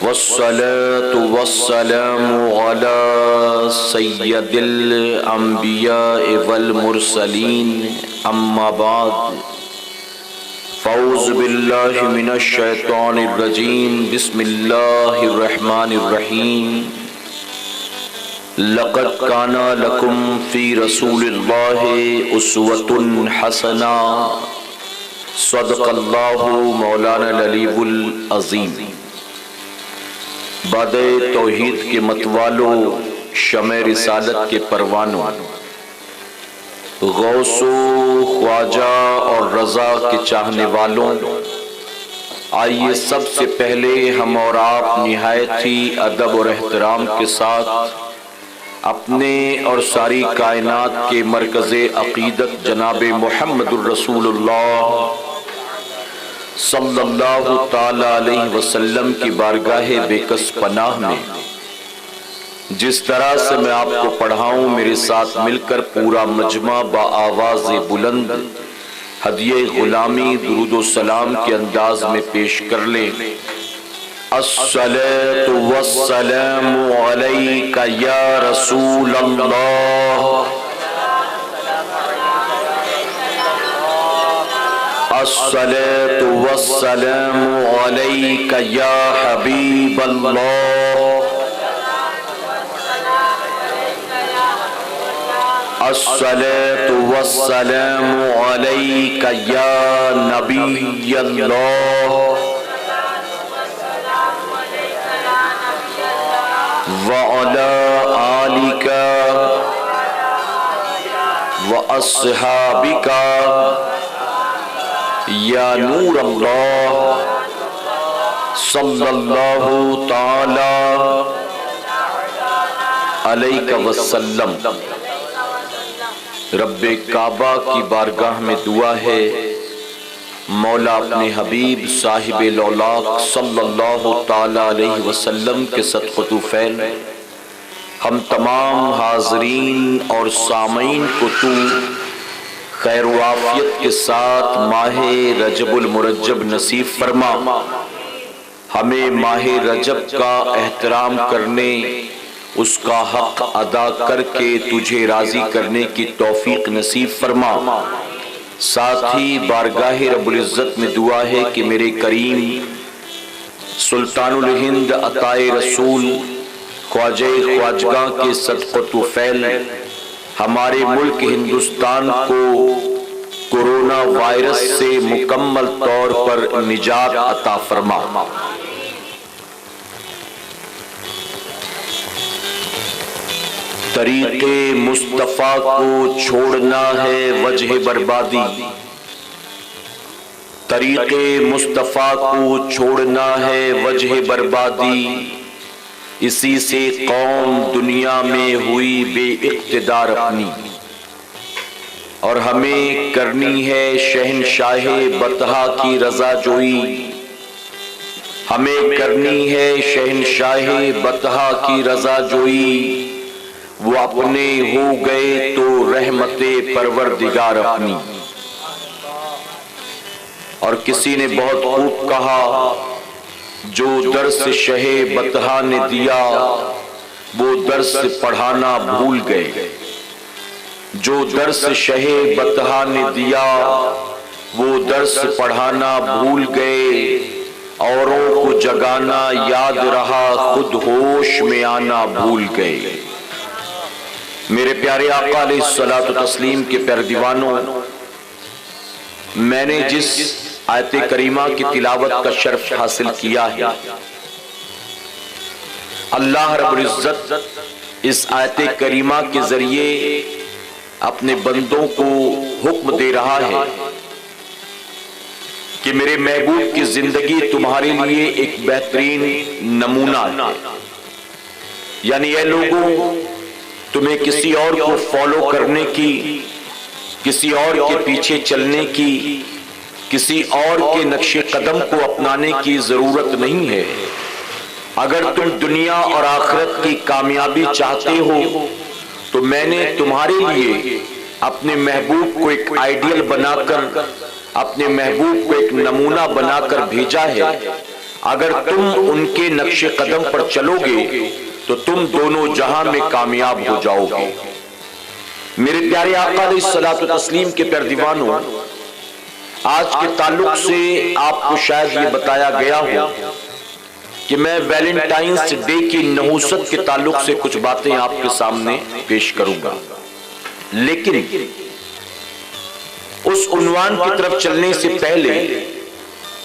والصلاة والسلام على سيد الأنبياء والمرسلين أما بعد فأعوذ بالله من الشيطان الرجيم بسم الله الرحمن الرحيم لقد كان لكم في رسول الله أسوة حسنة صدق الله مولانا العلی العظیم۔ باد توحید کے متوالوں، شمع رسالت کے پروانوں، غوث و خواجہ اور رضا کے چاہنے والوں، آئیے سب سے پہلے ہم اور آپ نہایت ہی ادب اور احترام کے ساتھ اپنے اور ساری کائنات کے مرکز عقیدت جناب محمد الرسول اللہ صلی اللہ تعالی علیہ وسلم کی بارگاہ بے کس پناہ میں جس طرح سے میں آپ کو پڑھاؤں میرے ساتھ مل کر پورا مجمع بآواز بلند ہدیہ غلامی درود و سلام کے انداز میں پیش کر لیں۔ الصلاۃ والسلام علیک یا رسول اللہ، الصلاۃ والسلام علیک یا حبیب اللہ، الصلاۃ والسلام علیک یا نبی اللہ، وعلی آلک واصحابک یا نور اللہ صلی اللہ تعالی علیہ وسلم۔ رب کعبہ کی بارگاہ میں دعا ہے، مولا اپنے حبیب صاحب لولاق صلی اللہ تعالی علیہ وسلم کے صدقۃ فعل ہم تمام حاضرین اور سامعین کو تو خیر و عافیت کے ساتھ ماہ رجب المرجب نصیب فرما، ہمیں ماہ رجب کا احترام کرنے، اس کا حق ادا کر کے تجھے راضی کرنے کی توفیق نصیب فرما۔ ساتھ ہی بارگاہ رب العزت میں دعا ہے کہ میرے کریم سلطان الہند عطائے رسول خواجہ خواجگاں کے صدقۃ فعل ہمارے ملک ہندوستان کو کورونا وائرس سے مکمل طور پر نجات عطا فرما۔ طریق مصطفیٰ کو چھوڑنا ہے وجہ بربادی، طریق مصطفیٰ کو چھوڑنا ہے وجہ بربادی، اسی سے قوم دنیا میں ہوئی بے اقتدار اپنی، اور ہمیں کرنی ہے شہنشاہ بطحا کی رضا جوئی، ہمیں کرنی ہے شہنشاہ بطحا کی رضا جوئی، وہ اپنے ہو گئے تو رحمت پروردگار اپنی۔ اور کسی نے بہت خوب کہا، جو درس شہ بطحا نے دیا وہ درس پڑھانا بھول گئے، جو درس شہ بطحا نے دیا وہ درس پڑھانا بھول گئے، اوروں کو جگانا یاد رہا خود ہوش میں آنا بھول گئے۔ میرے پیارے آقا علیہ الصلوۃ والتسلیم کے پیارے دیوانوں، میں نے جس آیت کریمہ کی تلاوت کا شرف حاصل کیا ہے، اللہ رب العزت اس آیت کریمہ کے ذریعے اپنے بندوں کو حکم دے رہا ہے کہ میرے محبوب کی زندگی تمہارے لیے ایک بہترین نمونہ ہے، یعنی اے لوگوں، تمہیں کسی اور کو فالو کرنے کی، کسی اور کے پیچھے چلنے کی، کسی اور کے نقش قدم کو اپنانے کی ضرورت نہیں ہے۔ اگر تم دنیا اور آخرت کی کامیابی چاہتے ہو تو میں نے تمہارے لیے اپنے محبوب کو ایک آئیڈیل بنا کر، اپنے محبوب کو ایک نمونہ بنا کر بھیجا ہے۔ اگر تم ان کے نقش قدم پر چلو گے تو تم دونوں جہاں میں کامیاب ہو جاؤ گے۔ میرے پیارے آقا علیہ الصلوۃ والتسلیم کے پیارے دیوانوں، آج کے تعلق سے آپ کو شاید یہ بتایا گیا ہو کہ میں ویلنٹائنس ڈے کی نحوست کے تعلق سے کچھ باتیں آپ کے سامنے پیش کروں گا، لیکن اس عنوان کی طرف چلنے سے پہلے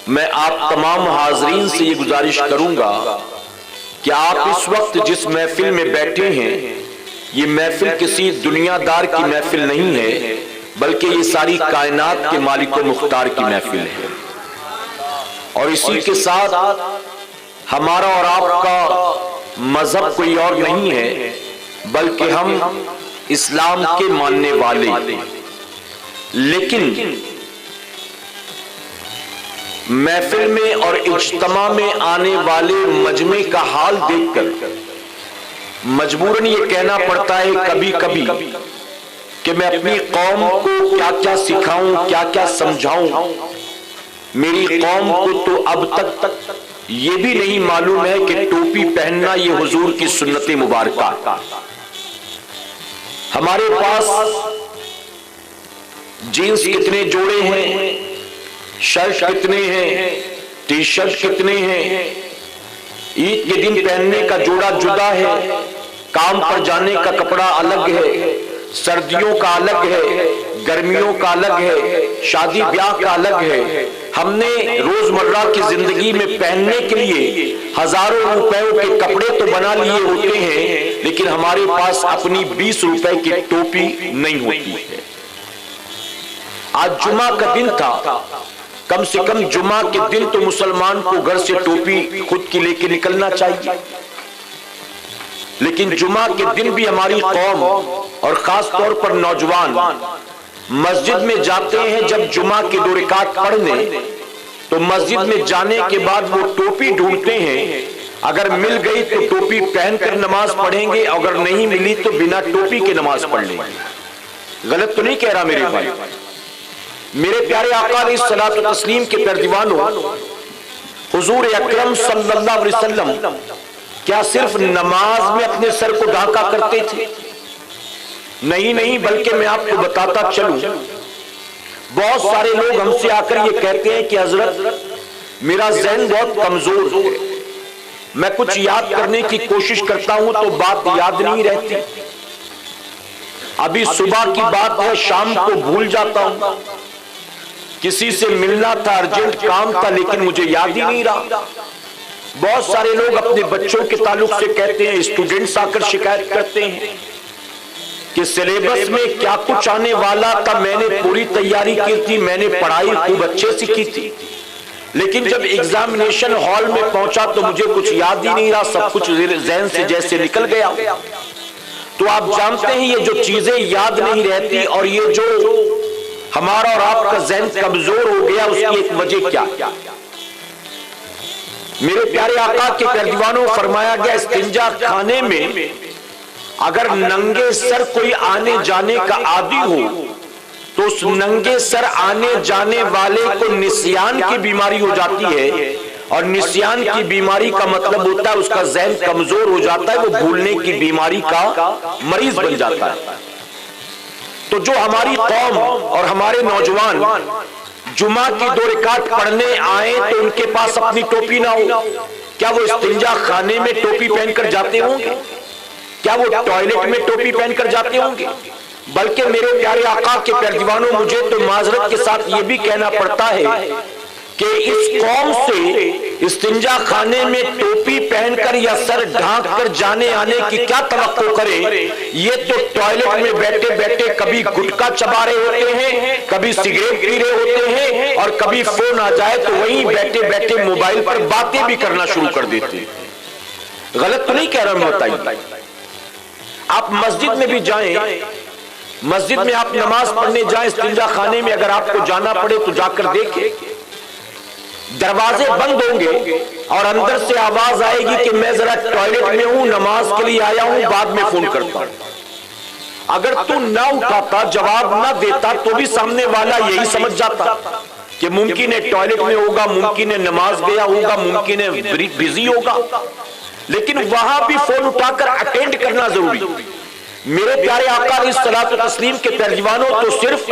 میں آپ تمام حاضرین سے یہ گزارش کروں گا کہ آپ اس وقت جس محفل میں بیٹھے ہیں، یہ محفل کسی دنیا دار کی محفل نہیں ہے، بلکہ یہ ساری کائنات کے مالک و مختار کی محفل ہے۔ اور اسی کے ساتھ ہمارا اور آپ کا مذہب کوئی اور نہیں ہے، بلکہ ہم اسلام کے ماننے والے۔ لیکن محفل میں اور اجتماع میں آنے والے مجمع کا حال دیکھ کر مجبوراً یہ کہنا پڑتا ہے کبھی کبھی کہ میں اپنی قوم کو کیا کیا سکھاؤں، کیا کیا سمجھاؤں۔ میری قوم کو تو اب تک یہ بھی نہیں معلوم ہے کہ ٹوپی پہننا یہ حضور کی سنت مبارکہ۔ ہمارے پاس جینس کتنے جوڑے ہیں، شرٹ کتنے ہیں، ٹی شرٹ کتنے ہیں، عید کے دن پہننے کا جوڑا جدا ہے، کام پر جانے کا کپڑا الگ ہے، سردیوں کا الگ ہے، گرمیوں کا الگ ہے، شادی بیاہ کا الگ ہے۔ ہم نے روزمرہ کی زندگی میں پہننے کے لیے ہزاروں روپیوں کے کپڑے تو بنا لیے ہوتے ہیں، لیکن ہمارے پاس اپنی 20 روپے کی ٹوپی نہیں ہوتی ہے۔ آج جمعہ کا دن تھا، کم سے کم جمعہ کے دن تو مسلمان کو گھر سے ٹوپی خود کی لے کے نکلنا چاہیے، لیکن جمعہ کے دن بھی ہماری قوم اور خاص طور پر نوجوان مسجد میں جاتے ہیں۔ جب جمعہ کے 2 رکعت پڑھنے تو مسجد میں جانے کے بعد وہ ٹوپی ڈھونڈتے ہیں، اگر مل گئی تو ٹوپی پہن کر نماز پڑھیں گے، اگر نہیں ملی تو بنا ٹوپی کے نماز پڑھ لیں گے۔ غلط تو نہیں کہہ رہا میرے بھائی؟ میرے پیارے آقا علیہ الصلوۃ والتسلیم کے پیارے دیوانوں، حضور اکرم صلی اللہ علیہ وسلم کیا صرف نماز میں اپنے سر کو ڈھانکا کرتے تھے؟ نہیں، بلکہ میں آپ کو بتاتا چلوں، بہت سارے لوگ ہم سے آ کر یہ کہتے ہیں کہ حضرت میرا ذہن بہت کمزور ہے، میں کچھ یاد کرنے کی کوشش کرتا ہوں تو بات یاد نہیں رہتی، ابھی صبح کی بات ہے شام کو بھول جاتا ہوں، کسی سے ملنا تھا، ارجنٹ کام تھا، لیکن مجھے یاد ہی نہیں رہا۔ بہت سارے لوگ اپنے بچوں کے تعلق سے کہتے ہیں، اسٹوڈنٹس آ کر شکایت کرتے ہیں کہ سلیبس میں کیا کچھ آنے والا تھا، میں نے پوری تیاری کی تھی، میں نے پڑھائی خوب اچھے سے کی تھی، لیکن جب ایگزامینیشن ہال میں پہنچا تو مجھے کچھ یاد ہی نہیں رہا، سب کچھ ذہن سے جیسے نکل گیا۔ تو آپ جانتے ہیں یہ جو چیزیں یاد نہیں رہتی اور یہ جو ہمارا اور آپ کا ذہن کمزور ہو گیا، اس کی ایک وجہ کیا؟ میرے پیارے آقا کے پیارے دیوانوں، فرمایا گیا استنجا خانے میں اگر ننگے سر کوئی آنے جانے کا عادی ہو تو اس ننگے سر آنے جانے والے کو نسیان کی بیماری ہو جاتی ہے، اور نسیان کی بیماری کا مطلب ہوتا ہے اس کا ذہن کمزور ہو جاتا ہے، وہ بھولنے کی بیماری کا مریض بن جاتا ہے۔ تو جو ہماری قوم اور ہمارے نوجوان جمعہ کی 2 رکعت پڑھنے آئیں تو ان کے پاس اپنی ٹوپی نہ ہو، کیا وہ استنجا خانے میں ٹوپی پہن کر جاتے ہوں گے؟ کیا وہ ٹوائلٹ میں ٹوپی پہن کر جاتے ہوں گے؟ بلکہ میرے پیارے آقا کے پیارے دیوانوں، مجھے تو معذرت کے ساتھ یہ بھی کہنا پڑتا ہے کہ اس قوم سے استنجا خانے میں ٹوپی پہن کر یا سر ڈھانک کر جانے آنے کی کیا توقع کرے؟ یہ تو ٹوائلٹ میں بیٹھے بیٹھے کبھی گٹکا چبا رہے ہوتے ہیں، کبھی سگریٹ پی رہے ہوتے ہیں، اور کبھی فون آ جائے تو وہیں بیٹھے بیٹھے موبائل پر باتیں بھی کرنا شروع کر دیتے ہیں۔ غلط تو نہیں کہہ رہا میں، بتائیے۔ آپ مسجد میں بھی جائیں، مسجد میں آپ نماز پڑھنے جائیں، استنجا خانے میں اگر آپ کو جانا پڑے تو جا کر دیکھیں، دروازے بند ہوں گے اور اندر سے آواز آئے گی کہ میں ذرا ٹوائلٹ میں ہوں، نماز کے لیے آیا ہوں، بعد میں فون کرتا ہوں۔ اگر تو نہ اٹھاتا، جواب نہ دیتا تو بھی سامنے والا یہی سمجھ جاتا کہ ممکن ہے ٹوائلٹ میں ہوگا، ممکن ہے نماز گیا ہوگا، ممکن ہے بزی ہوگا، لیکن وہاں بھی فون اٹھا کر اٹینڈ کرنا ضروری۔ میرے پیارے آقا علیہ الصلوۃ والتسلیم کے ترجمانوں تو صرف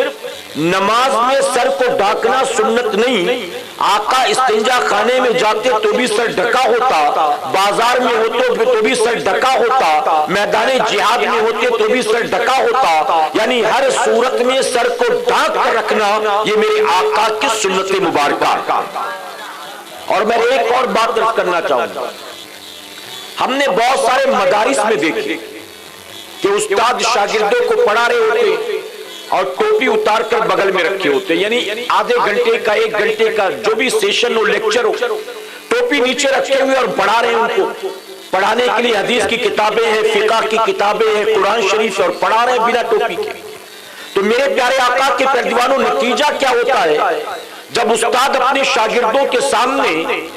نماز میں سر کو ڈھانکنا سنت نہیں، آقا استنجا خانے میں جاتے تو بھی سر ڈھکا ہوتا، بازار میں ہوتے تو بھی سر ڈھکا ہوتا، میدان جہاد میں ہوتے تو بھی سر ڈھکا ہوتا، یعنی ہر صورت میں سر کو ڈھانک کر رکھنا یہ میرے آقا کی سنت مبارکہ۔ اور میں ایک اور بات عرض کرنا چاہوں گا، ہم نے بہت سارے مدارس میں دیکھے کہ استاد شاگردوں کو پڑھا رہے ہوتے اور ٹوپی اتار کر بغل میں رکھے ہوتے، یعنی آدھے گھنٹے کا، ایک گھنٹے کا جو بھی سیشن ہو، لیکچر ہو، ٹوپی نیچے رکھے ہوئے اور پڑھا رہے ہیں ان کو۔ پڑھانے کے لیے حدیث کی کتابیں ہیں، فقہ کی کتابیں ہیں، قرآن شریف، اور پڑھا رہے ہیں بنا ٹوپی کے۔ تو میرے پیارے آقا کے ترجمانوں، نتیجہ کیا ہوتا ہے جب استاد اپنے شاگردوں کے سامنے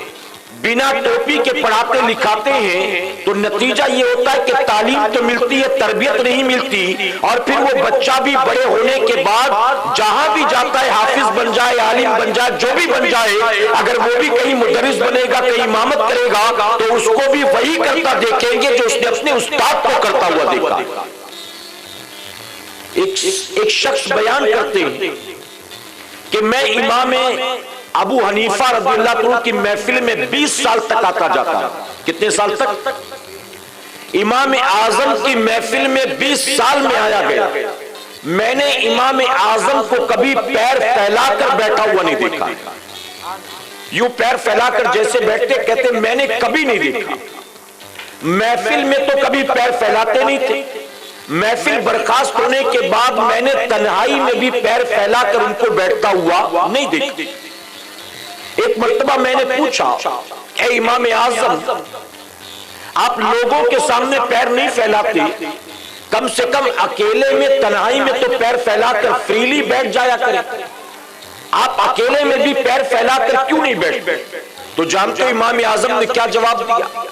بنا ٹوپی کے پڑھاتے لکھاتے ہیں تو نتیجہ یہ ہوتا ہے کہ تعلیم تو ملتی ہے، تربیت نہیں ملتی، اور پھر وہ بچہ بھی بڑے ہونے کے بعد جہاں بھی جاتا ہے، حافظ بن جائے، عالم بن جائے، جو بھی بن جائے، اگر وہ بھی کہیں مدرس بنے گا، کہیں امامت کرے گا، تو اس کو بھی وہی کرتا دیکھیں گے جو اس نے اپنے استاد کو کرتا ہوا دیکھا۔ ایک شخص بیان کرتے ہیں کہ میں امام ابو حنیفہ رضی اللہ عنہ کی محفل میں 20 سال تک آتا جاتا ہے۔ کتنے سال تک؟ امام اعظم کی محفل میں 20 سال میں آیا گیا۔ میں نے امام اعظم کو کبھی پیر پھیلا کر بیٹھا ہوا نہیں دیکھا، یوں پیر پھیلا کر جیسے بیٹھتے، کہتے میں نے کبھی نہیں دیکھا۔ محفل میں تو کبھی پیر پھیلاتے نہیں تھے، محفل برخاست ہونے کے بعد میں نے تنہائی میں بھی پیر پھیلا کر ان کو بیٹھتا ہوا نہیں دیکھا۔ ایک مرتبہ میں نے پوچھا، اے امام اعظم، آپ لوگوں کے سامنے پیر نہیں پھیلاتے، کم سے کم اکیلے میں تنہائی میں تو پیر پھیلا کر فریلی بیٹھ جایا کریں، آپ اکیلے میں بھی پیر پھیلا کر کیوں نہیں بیٹھتے؟ تو جانتے امام اعظم نے کیا جواب دیا؟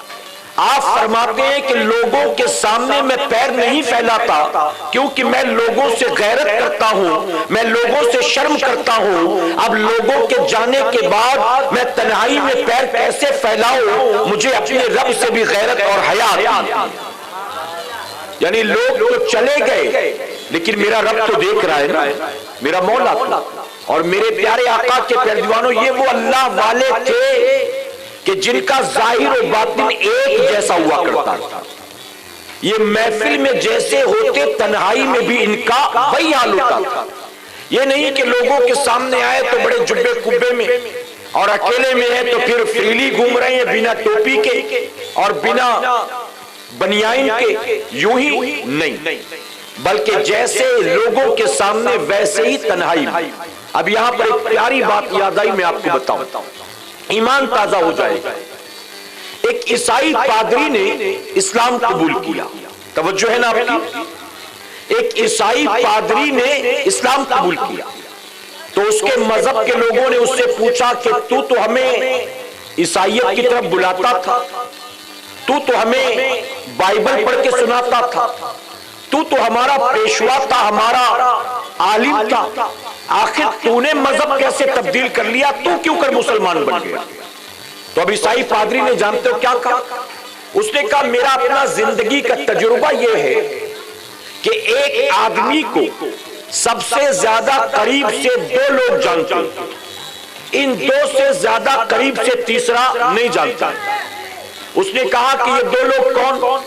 آپ فرماتے ہیں کہ لوگوں کے سامنے میں پیر نہیں پھیلاتا کیونکہ میں لوگوں سے غیرت کرتا ہوں، میں لوگوں سے شرم کرتا ہوں۔ اب لوگوں کے جانے کے بعد میں تنہائی میں پیر کیسے پھیلاؤں؟ مجھے اپنے رب سے بھی غیرت اور حیا آتی ہے۔ یعنی لوگ تو چلے گئے لیکن میرا رب تو دیکھ رہا ہے نا، میرا مولا تو۔ اور میرے پیارے آقا کے ترجمانوں، یہ وہ اللہ والے تھے کہ جن کا ظاہر و باطن ایک جیسا ہوا کرتا تھا۔ یہ محفل میں جیسے ہوتے تنہائی میں بھی ان کا وہی حال ہوتا تھا۔ یہ نہیں کہ لوگوں کے سامنے آئے تو بڑے جبے کبے میں، اور اکیلے میں ہے تو پھر فریلی گھوم رہے ہیں بنا ٹوپی کے اور بنا بنیان کے، یوں ہی نہیں، بلکہ جیسے لوگوں کے سامنے ویسے ہی تنہائی میں۔ اب یہاں پر ایک پیاری بات یاد آئی، میں آپ کو بتاؤں، ایمان تازہ ہو جائے گا۔ ایک عیسائی پادری نے اسلام قبول کیا، توجہ ہے نا آپ کی؟ ایک عیسائی پادری نے اسلام قبول کیا تو اس کے مذہب کے لوگوں نے اس سے پوچھا کہ تو ہمیں عیسائیت کی طرف بلاتا تھا، تو ہمیں بائبل پڑھ کے سناتا تھا، تو ہمارا پیشوا تھا، ہمارا عالم تھا، آخر تو نے مذہب کیسے تبدیل کر لیا؟ تو کیوں کر مسلمان بن گیا؟ تو اب عیسائی پادری نے جانتے ہو کیا کہا؟ اس نے کہا میرا اپنا زندگی کا تجربہ یہ ہے کہ ایک آدمی کو سب سے زیادہ قریب سے 2 لوگ جانتے ہیں، ان 2 سے زیادہ قریب سے تیسرا نہیں جانتا۔ اس نے کہا کہ یہ 2 لوگ کون؟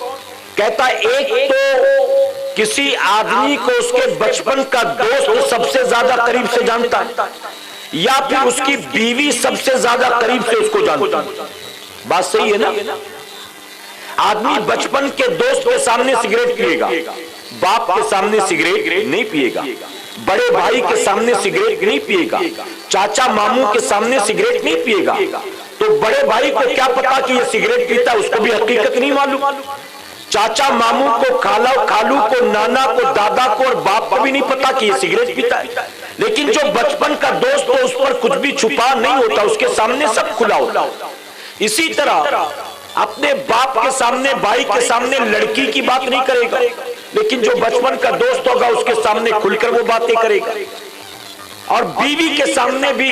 کہتا ایک تو کسی آدمی کو اس کے بچپن کا دوست سب سے زیادہ قریب سے جانتا ہے، یا پھر اس کی بیوی سب سے زیادہ قریب سے اس کو جانتا ہے۔ بات صحیح ہے نا؟ آدمی بچپن کے دوست کے سامنے سگریٹ پیے گا، باپ کے سامنے سگریٹ نہیں پیے گا، بڑے بھائی کے سامنے سگریٹ نہیں پیے گا، چاچا ماموں کے سامنے سگریٹ نہیں پیے گا۔ تو بڑے بھائی کو کیا پتا کہ یہ سگریٹ پیتا ہے؟ اس کو بھی حقیقت نہیں معلوم۔ چاچا ماموں کو، خالو کو، نانا کو، دادا کو اور باپ کو بھی نہیں پتا کہ یہ سگریٹ پیتا ہے۔ لیکن جو بچپن کا دوست ہو اس پر کچھ بھی چھپا نہیں ہوتا، اس کے سامنے سب کھلا ہوتا۔ اسی طرح اپنے باپ کے سامنے، بھائی کے سامنے لڑکی کی بات نہیں کرے گا، لیکن جو بچپن کا دوست ہوگا اس کے سامنے کھل کر وہ باتیں کرے گا۔ اور بیوی کے سامنے بھی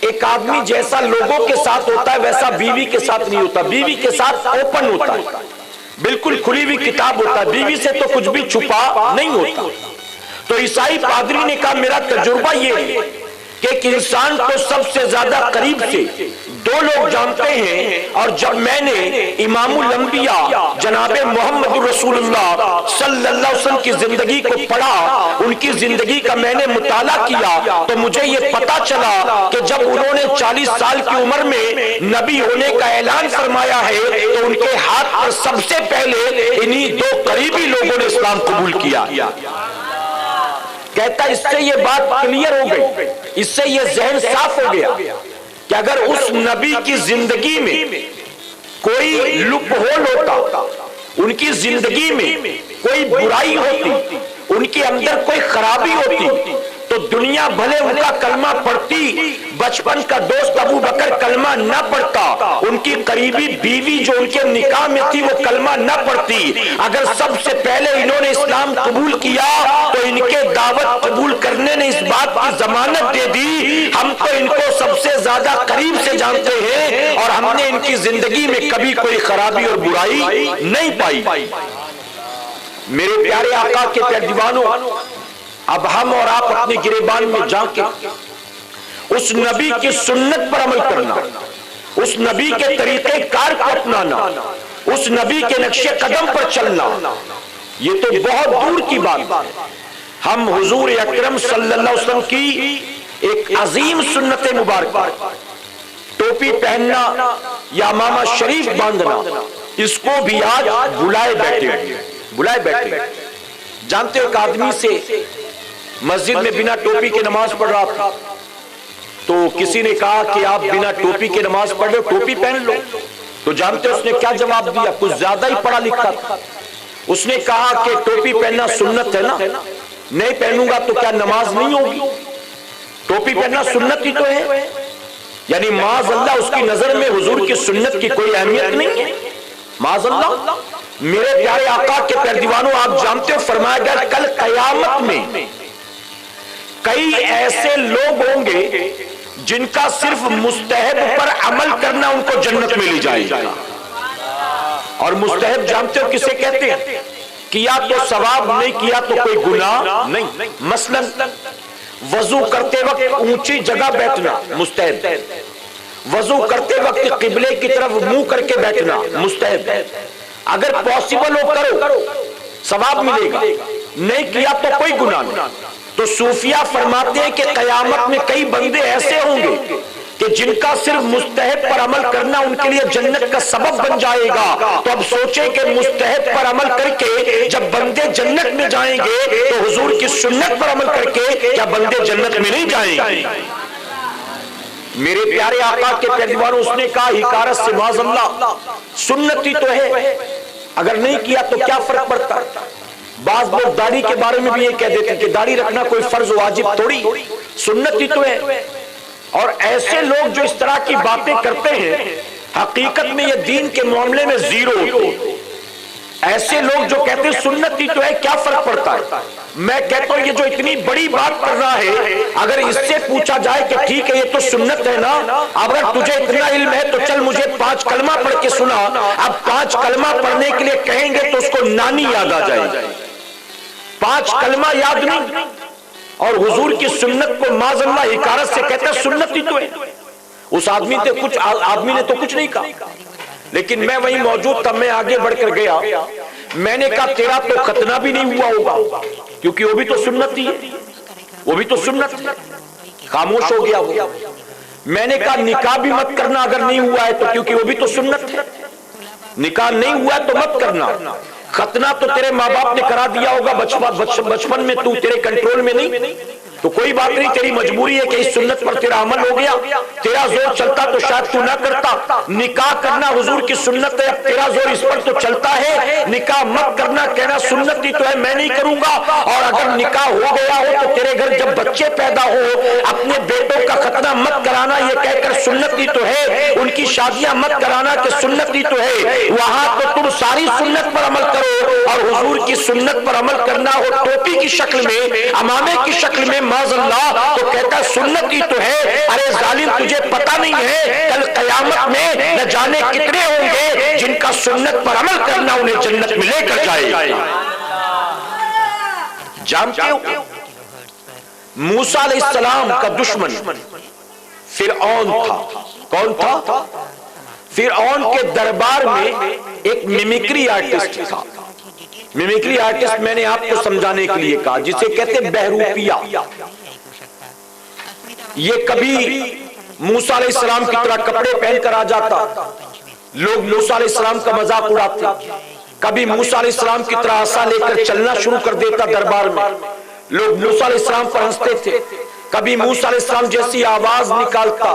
ایک آدمی جیسا لوگوں کے ساتھ ہوتا ہے ویسا بیوی کے ساتھ نہیں ہوتا. بیوی کے ساتھ اوپن ہوتا ہے, بالکل کھلی ہوئی کتاب ہوتا ہے, بیوی سے تو کچھ بھی چھپا نہیں ہوتا. تو عیسائی پادری نے کہا میرا تجربہ یہ ہے کہ ایک انسان کو سب سے زیادہ قریب سے دو لوگ جانتے ہیں, اور جب میں نے امام الانبیاء جناب محمد رسول اللہ صلی اللہ علیہ وسلم کی زندگی کو پڑھا, ان کی زندگی کا میں نے مطالعہ کیا, تو مجھے یہ پتا چلا کہ جب انہوں نے 40 سال کی عمر میں نبی ہونے کا اعلان فرمایا ہے تو ان کے ہاتھ پر سب سے پہلے انہی دو قریبی لوگوں نے اسلام قبول کیا. کہتا اس سے یہ بات کلیئر ہو گئی, اس سے یہ ذہن صاف ہو گیا کہ اگر اس نبی کی زندگی میں کوئی لپ ہول ہوتا, ان کی زندگی میں کوئی برائی ہوتی, ان کے اندر کوئی خرابی ہوتی, تو دنیا بھلے ان کا کلمہ پڑھتی, بچپن کا دوست ابو بکر کلمہ نہ پڑھتا, ان کی قریبی بیوی جو ان کے نکاح میں تھی وہ کلمہ نہ پڑھتی, اگر سب سے پہلے انہوں نے اسلام قبول کیا تو ان کے دعوت قبول کرنے نے اس بات کی ضمانت دے دی ہم تو ان کو سب سے زیادہ قریب سے جانتے ہیں اور ہم نے ان کی زندگی میں کبھی کوئی خرابی اور برائی نہیں پائی. میرے پیارے آقا کے پیارے دیوانوں, اب ہم اور آپ اپنے گریبان میں جا کے اس نبی کی سنت پر عمل کرنا, اس نبی کے طریقے کار کو اپنانا, اس نبی کے نقش قدم پر چلنا, یہ تو بہت دور کی بات ہے. ہم حضور اکرم صلی اللہ علیہ وسلم کی ایک عظیم سنت مبارکہ, ٹوپی پہننا یا امامہ شریف باندھنا, اس کو بھی آج بلائے بیٹھے. جانتے ہو ایک آدمی سے مسجد میں بنا ٹوپی کے نماز پڑھ رہا تھا, تو کسی نے کہا کہ آپ بنا ٹوپی کے نماز پڑھ رہے ہو, ٹوپی پہن لو. تو جانتے ہو اس نے کیا جواب دیا؟ کچھ زیادہ ہی پڑھا لکھا تھا. اس نے کہا کہ ٹوپی پہننا سنت ہے نا, نہیں پہنوں گا تو کیا نماز نہیں ہوگی؟ ٹوپی پہننا سنت ہی تو ہے. یعنی معاذ اللہ اس کی نظر میں حضور کی سنت کی کوئی اہمیت نہیں ہے. معاذ اللہ. میرے پیارے آقا کے پیارے دیوانوں, آپ جانتے ہو فرمایا گیا کل قیامت میں کئی ایسے لوگ ہوں گے جن کا صرف مستحب پر عمل کرنا ان کو جنت میں لے جائے گا. اور مستحب جانتے ہو کسے کہتے ہیں؟ کیا تو ثواب, نہیں کیا تو کوئی گناہ نہیں. مثلا وضو کرتے وقت اونچی جگہ بیٹھنا مستحب, وضو کرتے وقت قبلے کی طرف منہ کر کے بیٹھنا مستحب. اگر پاسبل ہو کرو, ثواب ملے گا, نہیں کیا تو کوئی گناہ نہیں. تو صوفیہ فرماتے ہیں کہ قیامت میں کئی بندے ایسے ہوں گے کہ جن کا صرف مستحب پر عمل کرنا ان کے لیے جنت کا سبب بن جائے گا. تو اب سوچیں کہ مستحب پر عمل کر کے جب بندے جنت میں جائیں گے تو حضور کی سنت پر عمل کر کے کیا بندے جنت میں نہیں جائیں گے؟ میرے پیارے آقا کے پیارے دیوانوں, اس نے کہا حکارت سے معاذ اللہ سنت ہی تو ہے, اگر نہیں کیا تو کیا فرق پڑتا؟ بعض لوگ داڑھی کے بارے میں بھی یہ کہہ دیتے ہیں کہ داڑھی رکھنا کوئی فرض واجب تھوڑی, سنت ہی تو ہے. اور ایسے لوگ جو اس طرح کی باتیں کرتے ہیں حقیقت میں یہ دین کے معاملے میں زیرو ہوتے ہیں. ایسے لوگ جو کہتے ہیں سنت ہی تو ہے, کیا فرق پڑتا ہے؟ میں کہتا ہوں یہ جو اتنی بڑی بات کر رہا ہے, اگر اس سے پوچھا جائے کہ ٹھیک ہے یہ تو سنت ہے نا, اگر تجھے اتنا علم ہے تو چل مجھے 5 کلمہ پڑھ کے سنا. اب 5 کلمہ پڑھنے کے لیے کہیں گے تو اس کو نانی یاد آ جائے گی, 5 کلمہ یاد نہیں. اور حضور کی سنت کو معاذ اللہ حکارت سے کہتے ہیں سنت ہی تو ہے. اس آدمی نے تو کچھ نہیں کہا, لیکن میں وہیں موجود تھا, میں آگے بڑھ کر گیا, میں نے کہا تیرا تو ختنہ بھی نہیں ہوا ہوگا کیونکہ وہ بھی تو سنت ہی ہے, وہ بھی تو سنت ہے. خاموش ہو گیا وہ. میں نے کہا نکاح بھی مت کرنا اگر نہیں ہوا ہے تو, کیونکہ وہ بھی تو سنت ہے. نکاح نہیں ہوا ہے تو مت کرنا. ختنہ تو تیرے ماں باپ نے کرا دیا ہوگا بچپن میں, تو تیرے کنٹرول میں نہیں, تو کوئی بات نہیں, تیری مجبوری ہے کہ اس سنت پر تیرا عمل ہو گیا. تیرا زور چلتا تو شاید تو نہ کرتا. نکاح کرنا حضور کی سنت ہے, اب تیرا زور اس پر تو چلتا ہے. نکاح مت کرنا کہنا سنت ہی تو ہے, میں نہیں کروں گا. اور اگر نکاح ہو گیا ہو تو تیرے گھر جب بچے پیدا ہو اپنے بیٹوں کا ختنہ مت کرانا یہ کہہ کر سنت ہی تو ہے. ان کی شادیاں مت کرانا کہ سنت ہی تو ہے. وہاں تو تم ساری سنت پر عمل کرو، اور حضور کی سنت پر عمل کرنا ہو ٹوپی کی شکل میں، امامے کی شکل میں، معاذ اللہ، تو کہتا ہے سنت ہی تو ہے۔ ارے ظالم، تجھے پتہ نہیں ہے کل قیامت میں نہ جانے کتنے ہوں گے جن کا سنت پر عمل کرنا انہیں جنت میں لے کر جائے گا۔ جانتے ہو موسیٰ علیہ السلام کا دشمن فرعون تھا۔ کون تھا؟ فرعون کے دربار میں ایک میمیکری آرٹسٹ تھا۔ میمیکری آرٹسٹ میں نے آپ کو سمجھانے کے لیے کہا، جسے کہتے ہیں بہروپیہ۔ یہ کبھی موسیٰ علیہ السلام کی طرح کپڑے پہن کر آ جاتا، لوگ موسیٰ علیہ السلام کا مذاق اڑاتے۔ کبھی موسیٰ علیہ السلام کی طرح عصا لے کر چلنا شروع کر دیتا دربار میں، لوگ موسیٰ علیہ السلام پر ہنستے تھے۔ کبھی موسیٰ علیہ السلام جیسی آواز نکالتا،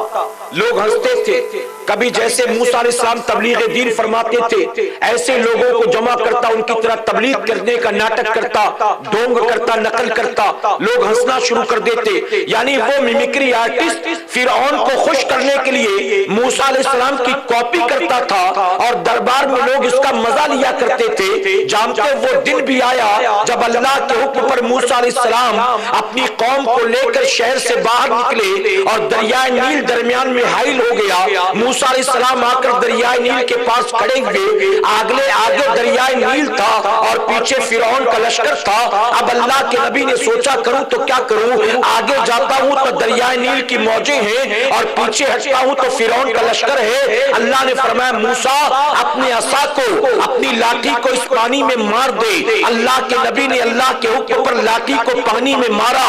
لوگ ہنستے تھے۔ کبھی جیسے موسیٰ علیہ السلام تبلیغ دین فرماتے تھے، ایسے لوگوں کو جمع کرتا، ان کی طرح تبلیغ کرنے کا ناٹک کرتا، ڈونگ کرتا، نقل کرتا، لوگ ہنسنا شروع کر دیتے۔ یعنی وہ میمیکری آرٹسٹ فرعون کو خوش کرنے کے لیے موسیٰ علیہ السلام کی کاپی کرتا تھا، اور دربار میں لوگ اس کا مزہ لیا کرتے تھے۔ جانتے وہ دن بھی آیا جب اللہ کے حکم پر موسیٰ علیہ السلام اپنی قوم کو لے کر شہر سے باہر نکلے، اور دریائے نیل درمیان میں حائل ہو گیا۔ موسیٰ علیہ السلام آ کر دریائے نیل کے پاس کھڑے ہوئے، آگے دریائے نیل تھا اور پیچھے فرعون کا لشکر تھا۔ اب اللہ کے نبی نے سوچا کروں تو کیا کروں، آگے جاتا ہوں تو دریائے نیل کی موجیں ہیں، اور پیچھے ہٹتا ہوں تو فرعون کا لشکر ہے۔ اللہ نے فرمایا موسیٰ اپنے عصا کو، اپنی لاٹھی کو اس پانی میں مار دے۔ اللہ کے نبی نے اللہ کے حکم پر لاٹھی کو پانی میں مارا۔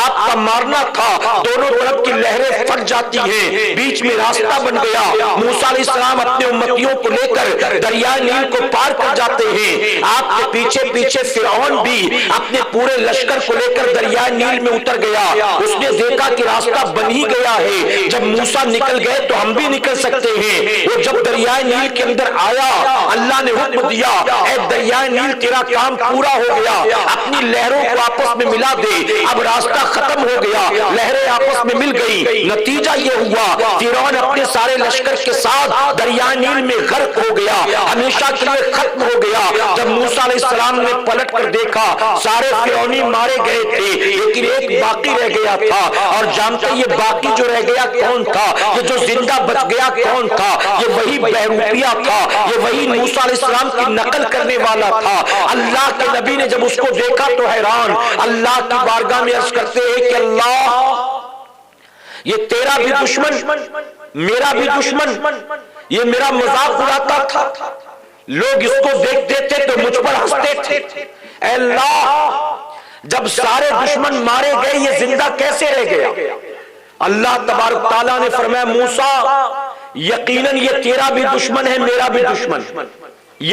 آپ کا مارنا تھا، دونوں طرف کی لہریں پھٹ جاتی ہیں، بیچ میں راستہ بن گیا۔ موسیٰ علیہ السلام اپنے امتیوں کو لے کر دریائے نیل کو پار کر جاتے ہیں۔ آپ کے پیچھے پیچھے فرعون بھی اپنے پورے لشکر کو لے کر دریائے نیل میں اتر گیا۔ اس نے دیکھا کہ راستہ بن ہی گیا ہے، جب موسیٰ نکل گئے تو ہم بھی نکل سکتے ہیں۔ وہ جب دریائے نیل کے اندر آیا، اللہ نے حکم دیا، اے دریائے نیل تیرا کام پورا ہو گیا، اپنی لہروں کو آپس میں ملا دے۔ اب راستہ ختم ہو گیا، لہریں آپس میں مل گئی۔ نتیجہ یہ ہوا فرعون اپنے سارے لشکر کے ساتھ دریائے نیل میں غرق ہو گیا، ہمیشہ کے لیے ختم ہو گیا۔ جب موسیٰ علیہ السلام نے پلٹ کر دیکھا، سارے فرعونی مارے گئے تھے، لیکن ایک باقی رہ گیا تھا۔ اور جانتے یہ باقی جو رہ گیا کون تھا؟ یہ جو زندہ بچ گیا کون تھا؟ یہ وہی بہروپیہ تھا، یہ وہی موسیٰ علیہ السلام کی نقل کرنے والا تھا۔ اللہ کے نبی نے جب اس کو دیکھا تو حیران، اللہ کی بارگاہ میں عرض کرتے ہیں کہ اللہ، یہ تیرا بھی دشمن، میرا بھی دشمن، یہ میرا مذاق اڑاتا تھا، لوگ اس کو دیکھتے تھے تو مجھ پر ہنستے تھے۔ اے اللہ، جب سارے دشمن مارے گئے یہ زندہ کیسے رہ گیا؟ اللہ تبارک تعالیٰ نے فرمایا موسیٰ یقیناً یہ تیرا بھی دشمن ہے، میرا بھی دشمن،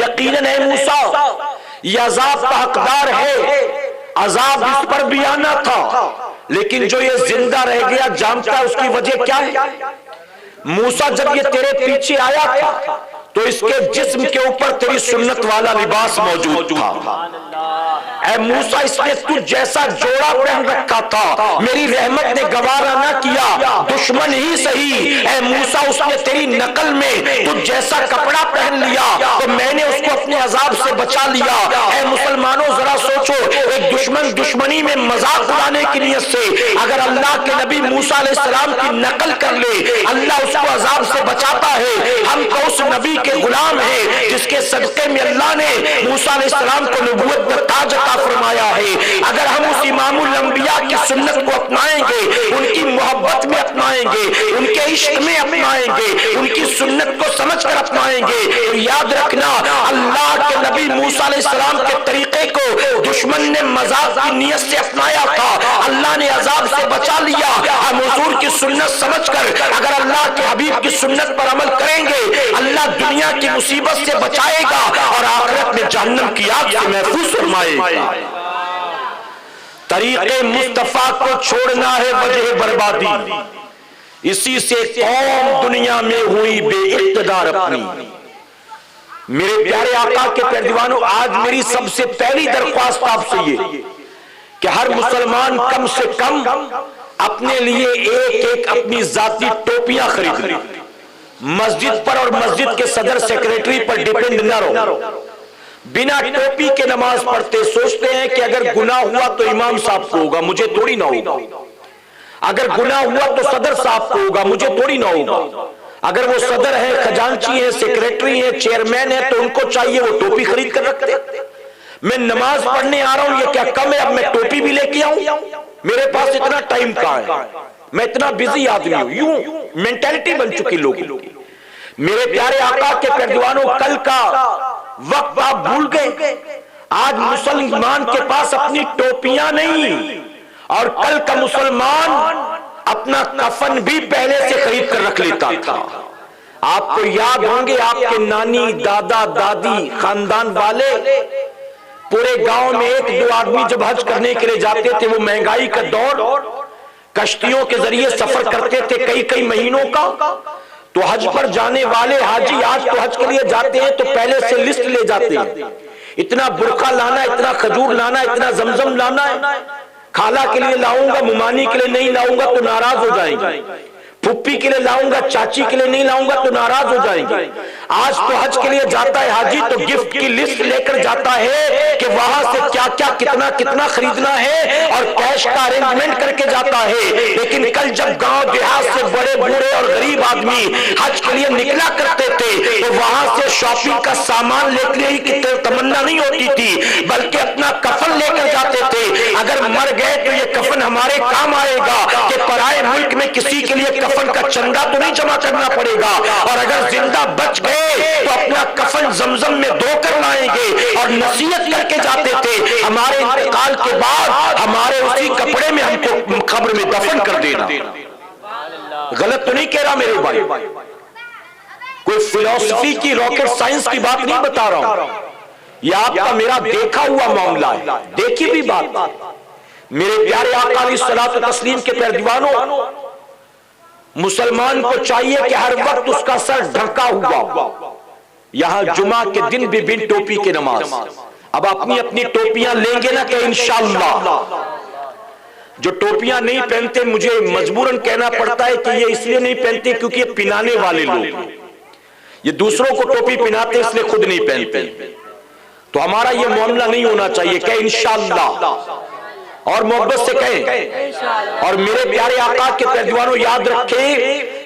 یقیناً ہے موسیٰ یہ عذاب کا حقدار ہے، عذاب اس پر بھی آنا تھا، لیکن جو یہ زندہ رہ گیا جانتا ہے اس کی وجہ کیا ہے؟ موسیٰ جب یہ تیرے پیچھے آیا تھا تو اس کے جسم کے اوپر تیری سنت والا لباس موجود تھا۔ اے موسیٰ اس نے تجھ جیسا جوڑا پہن رکھا تھا، میری رحمت نے گوارا نہ کیا، دشمن ہی صحیح، اے موسیٰ اس نے تیری نقل میں تجھ جیسا کپڑا پہن لیا تو میں نے اس کو اپنے عذاب سے بچا لیا۔ اے مسلمانوں ذرا سوچو، ایک دشمن دشمنی میں مذاق اڑانے کی نیت سے اگر اللہ کے نبی موسیٰ علیہ السلام کی نقل کر لے، اللہ اس کو عذاب سے بچاتا ہے۔ ہم تو اس نبی کے غلام ہیں جس کے صدقے میں اللہ نے موسیٰ علیہ السلام کو نبوت کا تاج عطا فرمایا ہے۔ اگر ہم اس امام الانبیاء کی سنت کو اپنائیں گے، ان کی محبت میں اپنائیں گے، ان کے عشق میں اپنائیں گے، ان کی سنت کو سمجھ کر اپنائیں گے، تو یاد رکھنا اللہ کے نبی موسیٰ علیہ السلام کے طریقے کو دشمن نے مذاق کی نیت سے اپنایا تھا، اللہ نے عذاب سے بچا لیا۔ ہم حضور کی سنت سمجھ کر اگر اللہ کے حبیب کی سنت پر عمل کریں گے، اللہ دنیا کی مصیبت سے بچائے گا اور آخرت میں جہنم کی آگ سے محفوظ فرمائے گا۔ طریقے مصطفیٰ کو چھوڑنا ہے وجہ بربادی، اسی سے قوم دنیا میں ہوئی بے اقتدار اپنی۔ میرے پیارے آقا کے پیروانوں، آج میری سب سے پہلی درخواست آپ سے یہ کہ ہر مسلمان کم سے کم اپنے لیے ایک ایک اپنی ذاتی ٹوپیاں خرید لیں، مسجد پر اور مسجد کے صدر سیکریٹری پر ڈیپینڈ نہ رہو۔ بنا ٹوپی کے نماز پڑھتے، سوچتے ہیں کہ اگر گناہ ہوا تو امام صاحب کو ہوگا، مجھے تھوڑی نہ ہوگا، اگر گناہ ہوا تو صدر صاحب کو ہوگا، مجھے تھوڑی نہ ہوگا، اگر وہ صدر ہیں، خزانچی ہیں، سیکریٹری ہیں، چیئرمین ہیں تو ان کو چاہیے وہ ٹوپی خرید کر رکھتے۔ میں نماز پڑھنے آ رہا ہوں، یہ کیا کم ہے اب میں ٹوپی بھی لے کے آؤں؟ میرے پاس اتنا ٹائم کہاں ہے، میں اتنا بزی آدمی ہوں، یوں مینٹلٹی بن چکی لوگوں کی۔ میرے پیارے آقا کے پیروانوں، کل کا وقت آپ بھول گئے۔ آج مسلمان کے پاس اپنی ٹوپیاں نہیں، اور کل کا مسلمان اپنا کفن بھی پہلے سے خرید کر رکھ لیتا تھا۔ آپ کو یاد ہوں گے آپ کے نانی، دادا، دادی، خاندان والے پورے گاؤں میں ایک دو آدمی جب حج کرنے کے لیے جاتے تھے، وہ مہنگائی کا دور، کشتیوں کے ذریعے سفر کرتے تھے کئی مہینوں کا، تو حج پر جانے والے حاجی آج تو حج کے لیے جاتے ہیں تو پہلے سے لسٹ لے جاتے ہیں، اتنا برقع لانا، اتنا کھجور لانا، اتنا زمزم لانا ہے، خالہ کے لیے لاؤں گا، ممانی کے لیے نہیں لاؤں گا تو ناراض ہو جائیں گے، پھپھی کے لیے لاؤں گا، چاچی کے لیے نہیں لاؤں گا تو ناراض ہو جائیں گے۔ آج تو حج کے لیے جاتا ہے حاجی تو گفٹ کی لسٹ لے کر جاتا ہے کہ وہاں سے کیا کیا کتنا خریدنا ہے، اور کیش کا ارینجمنٹ کر کے جاتا ہے۔ لیکن کل جب گاؤں دیہات سے بڑے بوڑھے اور غریب آدمی حج کے لیے نکلا کرتے تھے تو وہاں سے شاپنگ کا سامان لے کی تمنا نہیں ہوتی تھی، بلکہ اپنا کفن لے کر جاتے تھے۔ اگر مر گئے تو یہ کفن ہمارے کام آئے گا کہ پرائے ملک میں کسی کے لیے کفن کا چندہ تو نہیں جمع کرنا پڑے گا، اور اگر زندہ بچ گئے تو اپنا کفن زمزم میں دھو کر لائیں گے اور نصیحت کر کے جاتے تھے ہمارے انتقال کے بعد ہمارے اسی کپڑے میں ہم کو قبر میں دفن کر دینا۔ غلط تو نہیں کہہ رہا میرے بھائی، کوئی فلسفی کی راکٹ سائنس کی بات نہیں بتا رہا ہوں، یہ آپ کا میرا دیکھا ہوا معاملہ ہے، دیکھی بھی بات۔ میرے پیارے آقا علیہ الصلوۃ والتسلیم کے پیروانوں، مسلمان کو چاہیے کہ ہر وقت اس کا سر ڈھکا ہوا، یہاں جمعہ کے دن بھی بن ٹوپی کے نماز۔ اب اپنی ٹوپیاں لیں گے نا کہ انشاءاللہ، جو ٹوپیاں نہیں پہنتے مجھے مجبوراً کہنا پڑتا ہے کہ یہ اس لیے نہیں پہنتے کیونکہ یہ پہنانے والے لوگ ہیں، یہ دوسروں کو ٹوپی پہناتے اس لیے خود نہیں پہنتے، تو ہمارا یہ معاملہ نہیں ہونا چاہیے کہ انشاءاللہ، اور محبت سے کہیں۔ اور میرے پیارے آقا کے پیروانوں یاد رکھیں،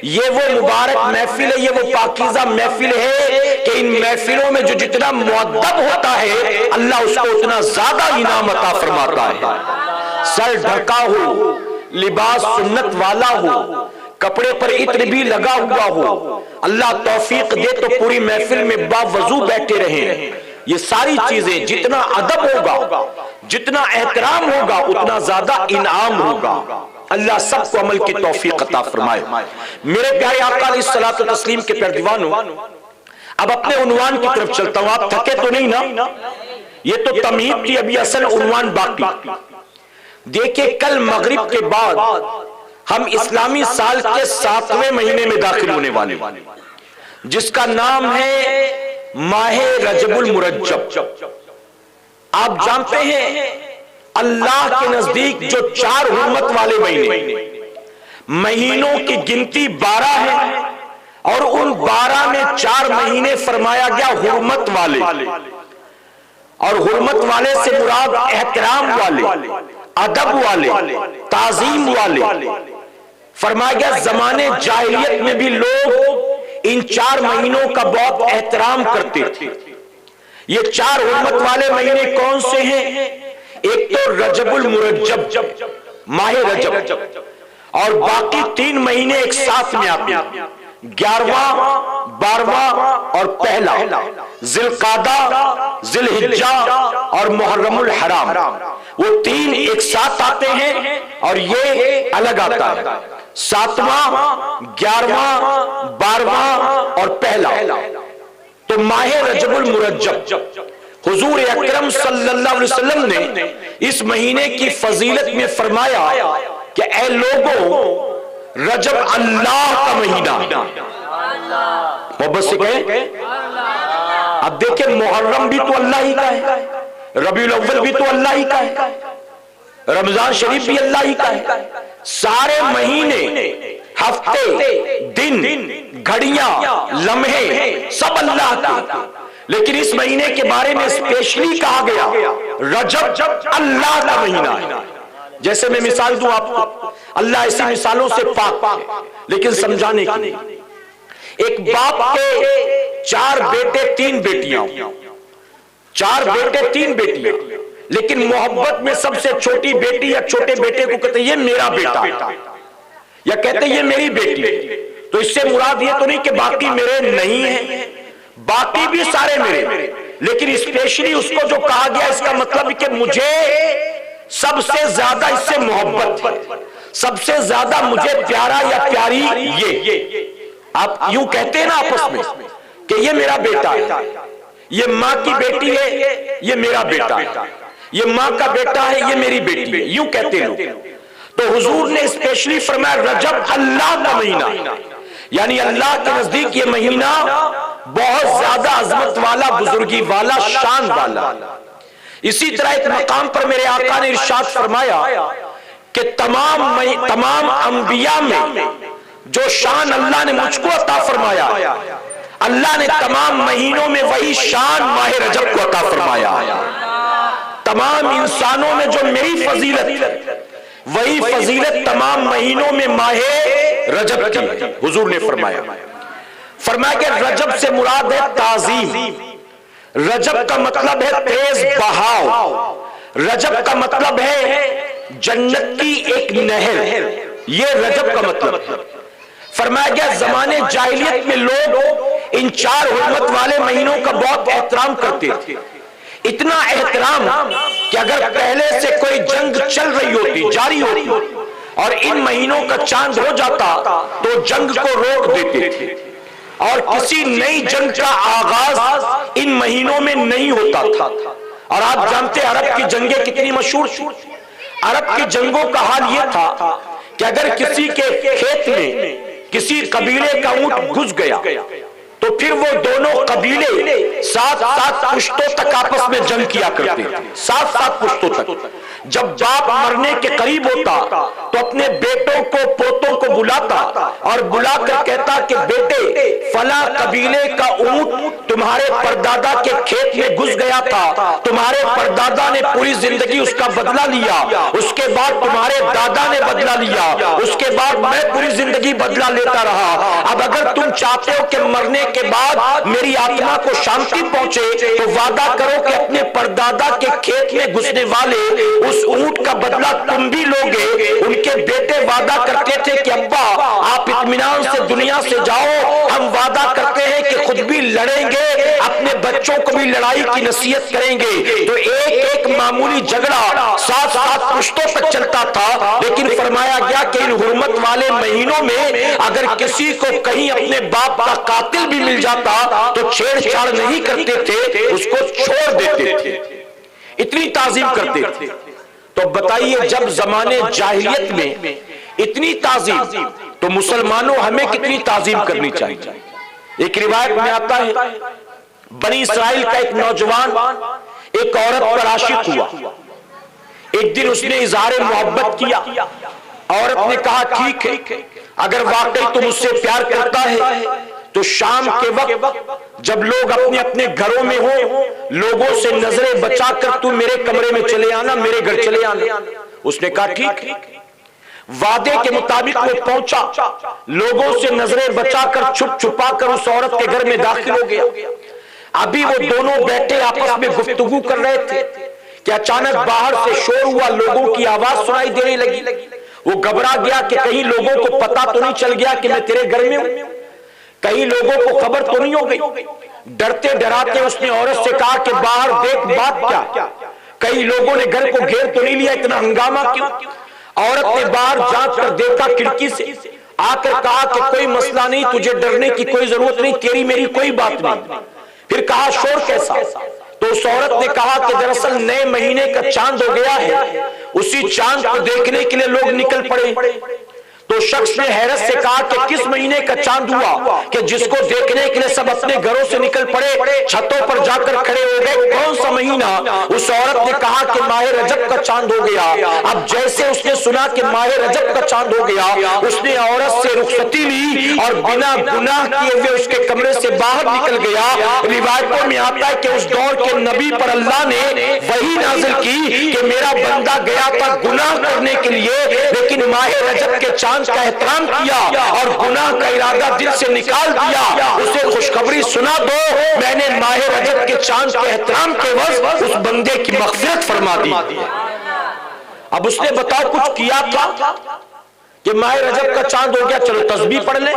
یہ وہ مبارک محفل ہے، یہ وہ پاکیزہ محفل ہے کہ ان محفلوں میں جو جتنا مؤدب ہوتا ہے اللہ اس کو اتنا زیادہ انعام عطا فرماتا ہے۔ سر ڈھکا ہو، لباس سنت والا ہو، کپڑے پر عطر بھی لگا ہوا ہو، اللہ توفیق دے تو پوری محفل میں باوضو بیٹھے رہیں۔ یہ ساری چیزیں جتنا ادب ہوگا، جتنا احترام ہوگا، اتنا زیادہ انعام ہوگا۔ اللہ سب کو عمل کی توفیق عطا فرمائے۔ میرے پیارے آقا علیہ الصلوۃ والتسلیم کے پیروانوں، اب اپنے عنوان کی طرف چلتا ہوں، آپ تھکے تو نہیں نا؟ یہ تو تمہید تھی، ابھی اصل عنوان باقی۔ دیکھیں کل مغرب کے بعد ہم اسلامی سال کے 7ویں مہینے میں داخل ہونے والے، جس کا نام ہے ماہ رجب المرجب۔ آپ جانتے ہیں اللہ کے نزدیک جو 4 حرمت والے مہینوں کی گنتی 12 ہے، اور ان 12 میں 4 مہینے فرمایا گیا حرمت والے، اور حرمت والے سے مراد احترام والے، ادب والے، تعظیم والے۔ فرمایا گیا زمانے جاہلیت میں بھی لوگ ان 4 مہینوں کا بہت احترام کرتے تھے۔ یہ 4 حرمت والے مہینے کون سے ہیں؟ ایک تو رجب المرجب، ماہ رجب، اور باقی 3 مہینے ایک ساتھ میں آتے ہیں، 11واں، 12واں اور پہلا، ذی القعدہ، ذی الحجہ اور محرم الحرام۔ وہ 3 ایک ساتھ آتے ہیں اور یہ الگ آتا ہے، 7واں، 11واں، 12واں اور پہلا۔ تو ماہ رجب المرجب، حضور اکرم صلی اللہ علیہ وسلم نے اس مہینے کی فضیلت میں فرمایا کہ اے لوگوں، رجب اللہ کا مہینہ، محبت سے کہیں۔ اب دیکھیں محرم بھی تو اللہ ہی کا ہے، ربیع الاول بھی تو اللہ ہی کا ہے، رمضان شریف بھی اللہ ہی کا ہے، سارے مہینے، ہفتے، دن، گھڑیاں، لمحے سب اللہ کے۔ لیکن اس مہینے کے بارے میں اسپیشلی کہا گیا رجب اللہ کا مہینہ ہے۔ جیسے میں مثال دوں آپ کو، اللہ ایسی مثالوں سے پاک ہے، لیکن سمجھانے کے لیے ایک باپ کے 4 بیٹے 3 بیٹیاں، 4 بیٹے 3 بیٹیاں، لیکن محبت میں سب سے چھوٹی بیٹی یا چھوٹے بیٹے کو کہتے ہیں یہ میرا بیٹا یا کہتے ہیں یہ میری بیٹی۔ تو اس سے مراد یہ تو نہیں کہ باقی میرے نہیں ہیں، باقی بھی سارے میرے، لیکن اسپیشلی اس کو جو کہا گیا اس کا مطلب کہ مجھے سب سے زیادہ اس سے محبت ہے، سب سے زیادہ مجھے پیارا یا پیاری یہ۔ آپ یوں کہتے ہیں نا آپس میں کہ یہ میرا بیٹا ہے، یہ ماں کی بیٹی ہے، یہ میرا بیٹا ہے، یہ ماں کا بیٹا ہے، یہ میری بیٹی ہے، یوں کہتے لوگ۔ تو حضور نے اسپیشلی فرمایا رجب اللہ کا مہینہ، یعنی اللہ کے نزدیک یہ مہینہ بہت زیادہ عظمت والا، بزرگی والا، شان والا۔ اسی طرح ایک مقام پر میرے آقا نے ارشاد فرمایا کہ تمام انبیاء میں جو شان اللہ نے مجھ کو عطا فرمایا، اللہ نے تمام مہینوں میں وہی شان ماہ رجب کو عطا فرمایا۔ تمام انسانوں میں جو میری فضیلت، وہی فضیلت تمام مہینوں میں ماہ رجب کی ہے۔ حضور نے فرمایا کہ رجب سے مراد ہے تعظیم، رجب کا مطلب ہے تیز بہاؤ، رجب کا مطلب ہے جنت کی ایک نہر، یہ رجب کا مطلب ہے۔ فرمایا گیا زمانے جاہلیت میں لوگ ان 4 حرمت والے مہینوں کا بہت احترام کرتے تھے، اتنا احترام کہ اگر پہلے سے کوئی جنگ چل رہی ہوتی، جاری ہوتی، اور ان مہینوں کا چاند ہو جاتا تو جنگ کو روک دیتے تھے، اور کسی نئی جنگ کا آغاز ان مہینوں میں نہیں ہوتا تھا۔ اور آپ جانتے ہیں عرب کی جنگیں کتنی مشہور تھی۔ عرب کی جنگوں کا حال یہ تھا کہ اگر کسی کے کھیت میں کسی قبیلے کا اونٹ گھس گیا تو پھر وہ دونوں قبیلے 7 پشتوں تک آپس میں جنگ کیا کرتے تھے، 7 پشتوں تک۔ جب باپ مرنے کے قریب ہوتا تو اپنے بیٹوں کو، پوتوں کو بلاتا اور بلا کر کہتا کہ بیٹے فلاں قبیلے کا اونٹ تمہارے پردادا کے کھیت میں گھس گیا تھا، تمہارے پردادا نے پوری زندگی اس کا بدلہ لیا، اس کے بعد تمہارے دادا نے بدلہ لیا، اس کے بعد میں پوری زندگی بدلہ لیتا رہا۔ اب اگر تم چاہتے ہو کہ مرنے کے بعد میری آتما کو شانتی پہنچے تو وعدہ کرو کہ اپنے پردادا کے کھیت میں گھسنے والے اس اونٹ کا بدلہ تم بھی لوگے۔ ان کے بیٹے وعدہ کرتے تھے کہ ابا آپ اطمینان سے دنیا سے جاؤ، ہم وعدہ کرتے ہیں کہ خود بھی لڑیں گے، اپنے بچوں کو بھی لڑائی کی نصیحت کریں گے۔ تو ایک معمولی جھگڑا 7 پشتوں تک چلتا تھا، لیکن فرمایا گیا کہ ان حرمت والے مہینوں میں اگر کسی کو کہیں اپنے باپ کا قاتل بھی مل جاتا تو چھیڑ چھاڑ نہیں کرتے تھے، اس کو چھوڑ دیتے تھے، اتنی تعظیم کرتے تھے۔ تو بتائیے جب زمانے جاہلیت میں اتنی تعظیم تو مسلمانوں ہمیں کتنی تعظیم کرنی چاہیے۔ ایک روایت میں آتا ہے بنی اسرائیل کا ایک نوجوان ایک عورت پر عاشق ہوا، ایک دن اس نے اظہار محبت کیا، عورت نے کہا ٹھیک ہے اگر واقعی تم اس سے پیار کرتا ہے تو شام کے وقت جب لوگ اپنے اپنے گھروں میں ہوں لوگوں سے نظریں بچا کر تو میرے کمرے میں چلے آنا، میرے گھر چلے آنا۔ اس نے کہا ٹھیک ہے، وعدے کے مطابق وہ پہنچا، لوگوں سے نظریں بچا کر چھپ چھپا کر اس عورت کے گھر میں داخل ہو گیا۔ ابھی وہ دونوں بیٹھے آپس میں گفتگو کر رہے تھے کہ اچانک باہر سے شور ہوا، لوگوں کی آواز سنائی دینے لگی۔ وہ گھبرا گیا کہ کہیں لوگوں کو پتہ تو نہیں چل گیا کہ میں تیرے گھر میں ہوں، کہیں لوگوں کو خبر تو نہیں ہو گئی۔ ڈرتے ڈراتے اس نے عورت سے کہا کہ باہر دیکھ بات کیا، کئی لوگوں نے گھر کو گھیر تو نہیں لیا، اتنا ہنگامہ کیوں؟ عورت نے باہر جانچ کر دیکھا کھڑکی سے، آ کر کہا کہ کوئی مسئلہ نہیں، تجھے ڈرنے کی کوئی ضرورت نہیں، تیری میری کوئی بات نہیں۔ پھر کہا شور کیسا؟ تو اس عورت نے کہا کہ دراصل نئے مہینے کا چاند ہو گیا ہے، اسی چاند کو دیکھنے کے لیے لوگ نکل پڑے۔ تو شخص نے حیرت سے کہا کہ کس مہینے کا چاند ہوا کہ جس کو دیکھنے کے لیے سب اپنے گھروں سے نکل پڑے، چھتوں پر جا کر کھڑے ہو گئے؟ کون سا مہینہ؟ اس عورت نے کہا کہ ماہ رجب کا چاند ہو گیا۔ اب جیسے اس نے سنا کہ ماہ رجب کا چاند ہو گیا، اس نے عورت سے رخصتی لی اور بنا گناہ کیے ہوئے اس کے کمرے سے باہر نکل گیا۔ روایتوں میں آتا ہے کہ اس دور کے نبی پر اللہ نے وحی نازل کی کہ میرا بندہ گیا تھا گناہ کرنے کے لیے، لیکن ماہ رجب کے چاند کا احترام کیا اور گناہ کا ارادہ دل سے نکال دیا۔ اسے خوشخبری سنا دو، میں نے ماہ رجب کے چاند کے احترام کے عوض اس بندے کی مغفرت فرما دی۔ اب اس نے بتاؤ کچھ کیا تھا کہ ماہ رجب کا چاند ہو گیا چلو تسبیح پڑھ لیں،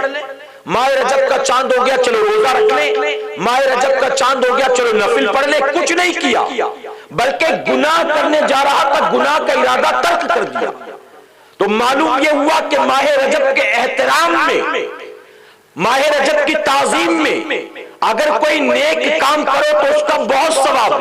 ماہ رجب کا چاند ہو گیا چلو روزہ رکھ لیں، ماہ رجب کا چاند ہو گیا چلو نفل پڑھ لیں۔ کچھ نہیں کیا، بلکہ گناہ کرنے جا رہا تھا، گناہ کا ارادہ ترک کر دیا۔ تو معلوم یہ ہوا کہ ماہ رجب کے احترام میں، ماہ رجب کی تعظیم میں اگر کوئی نیک کام کرو تو اس کا بہت ثواب،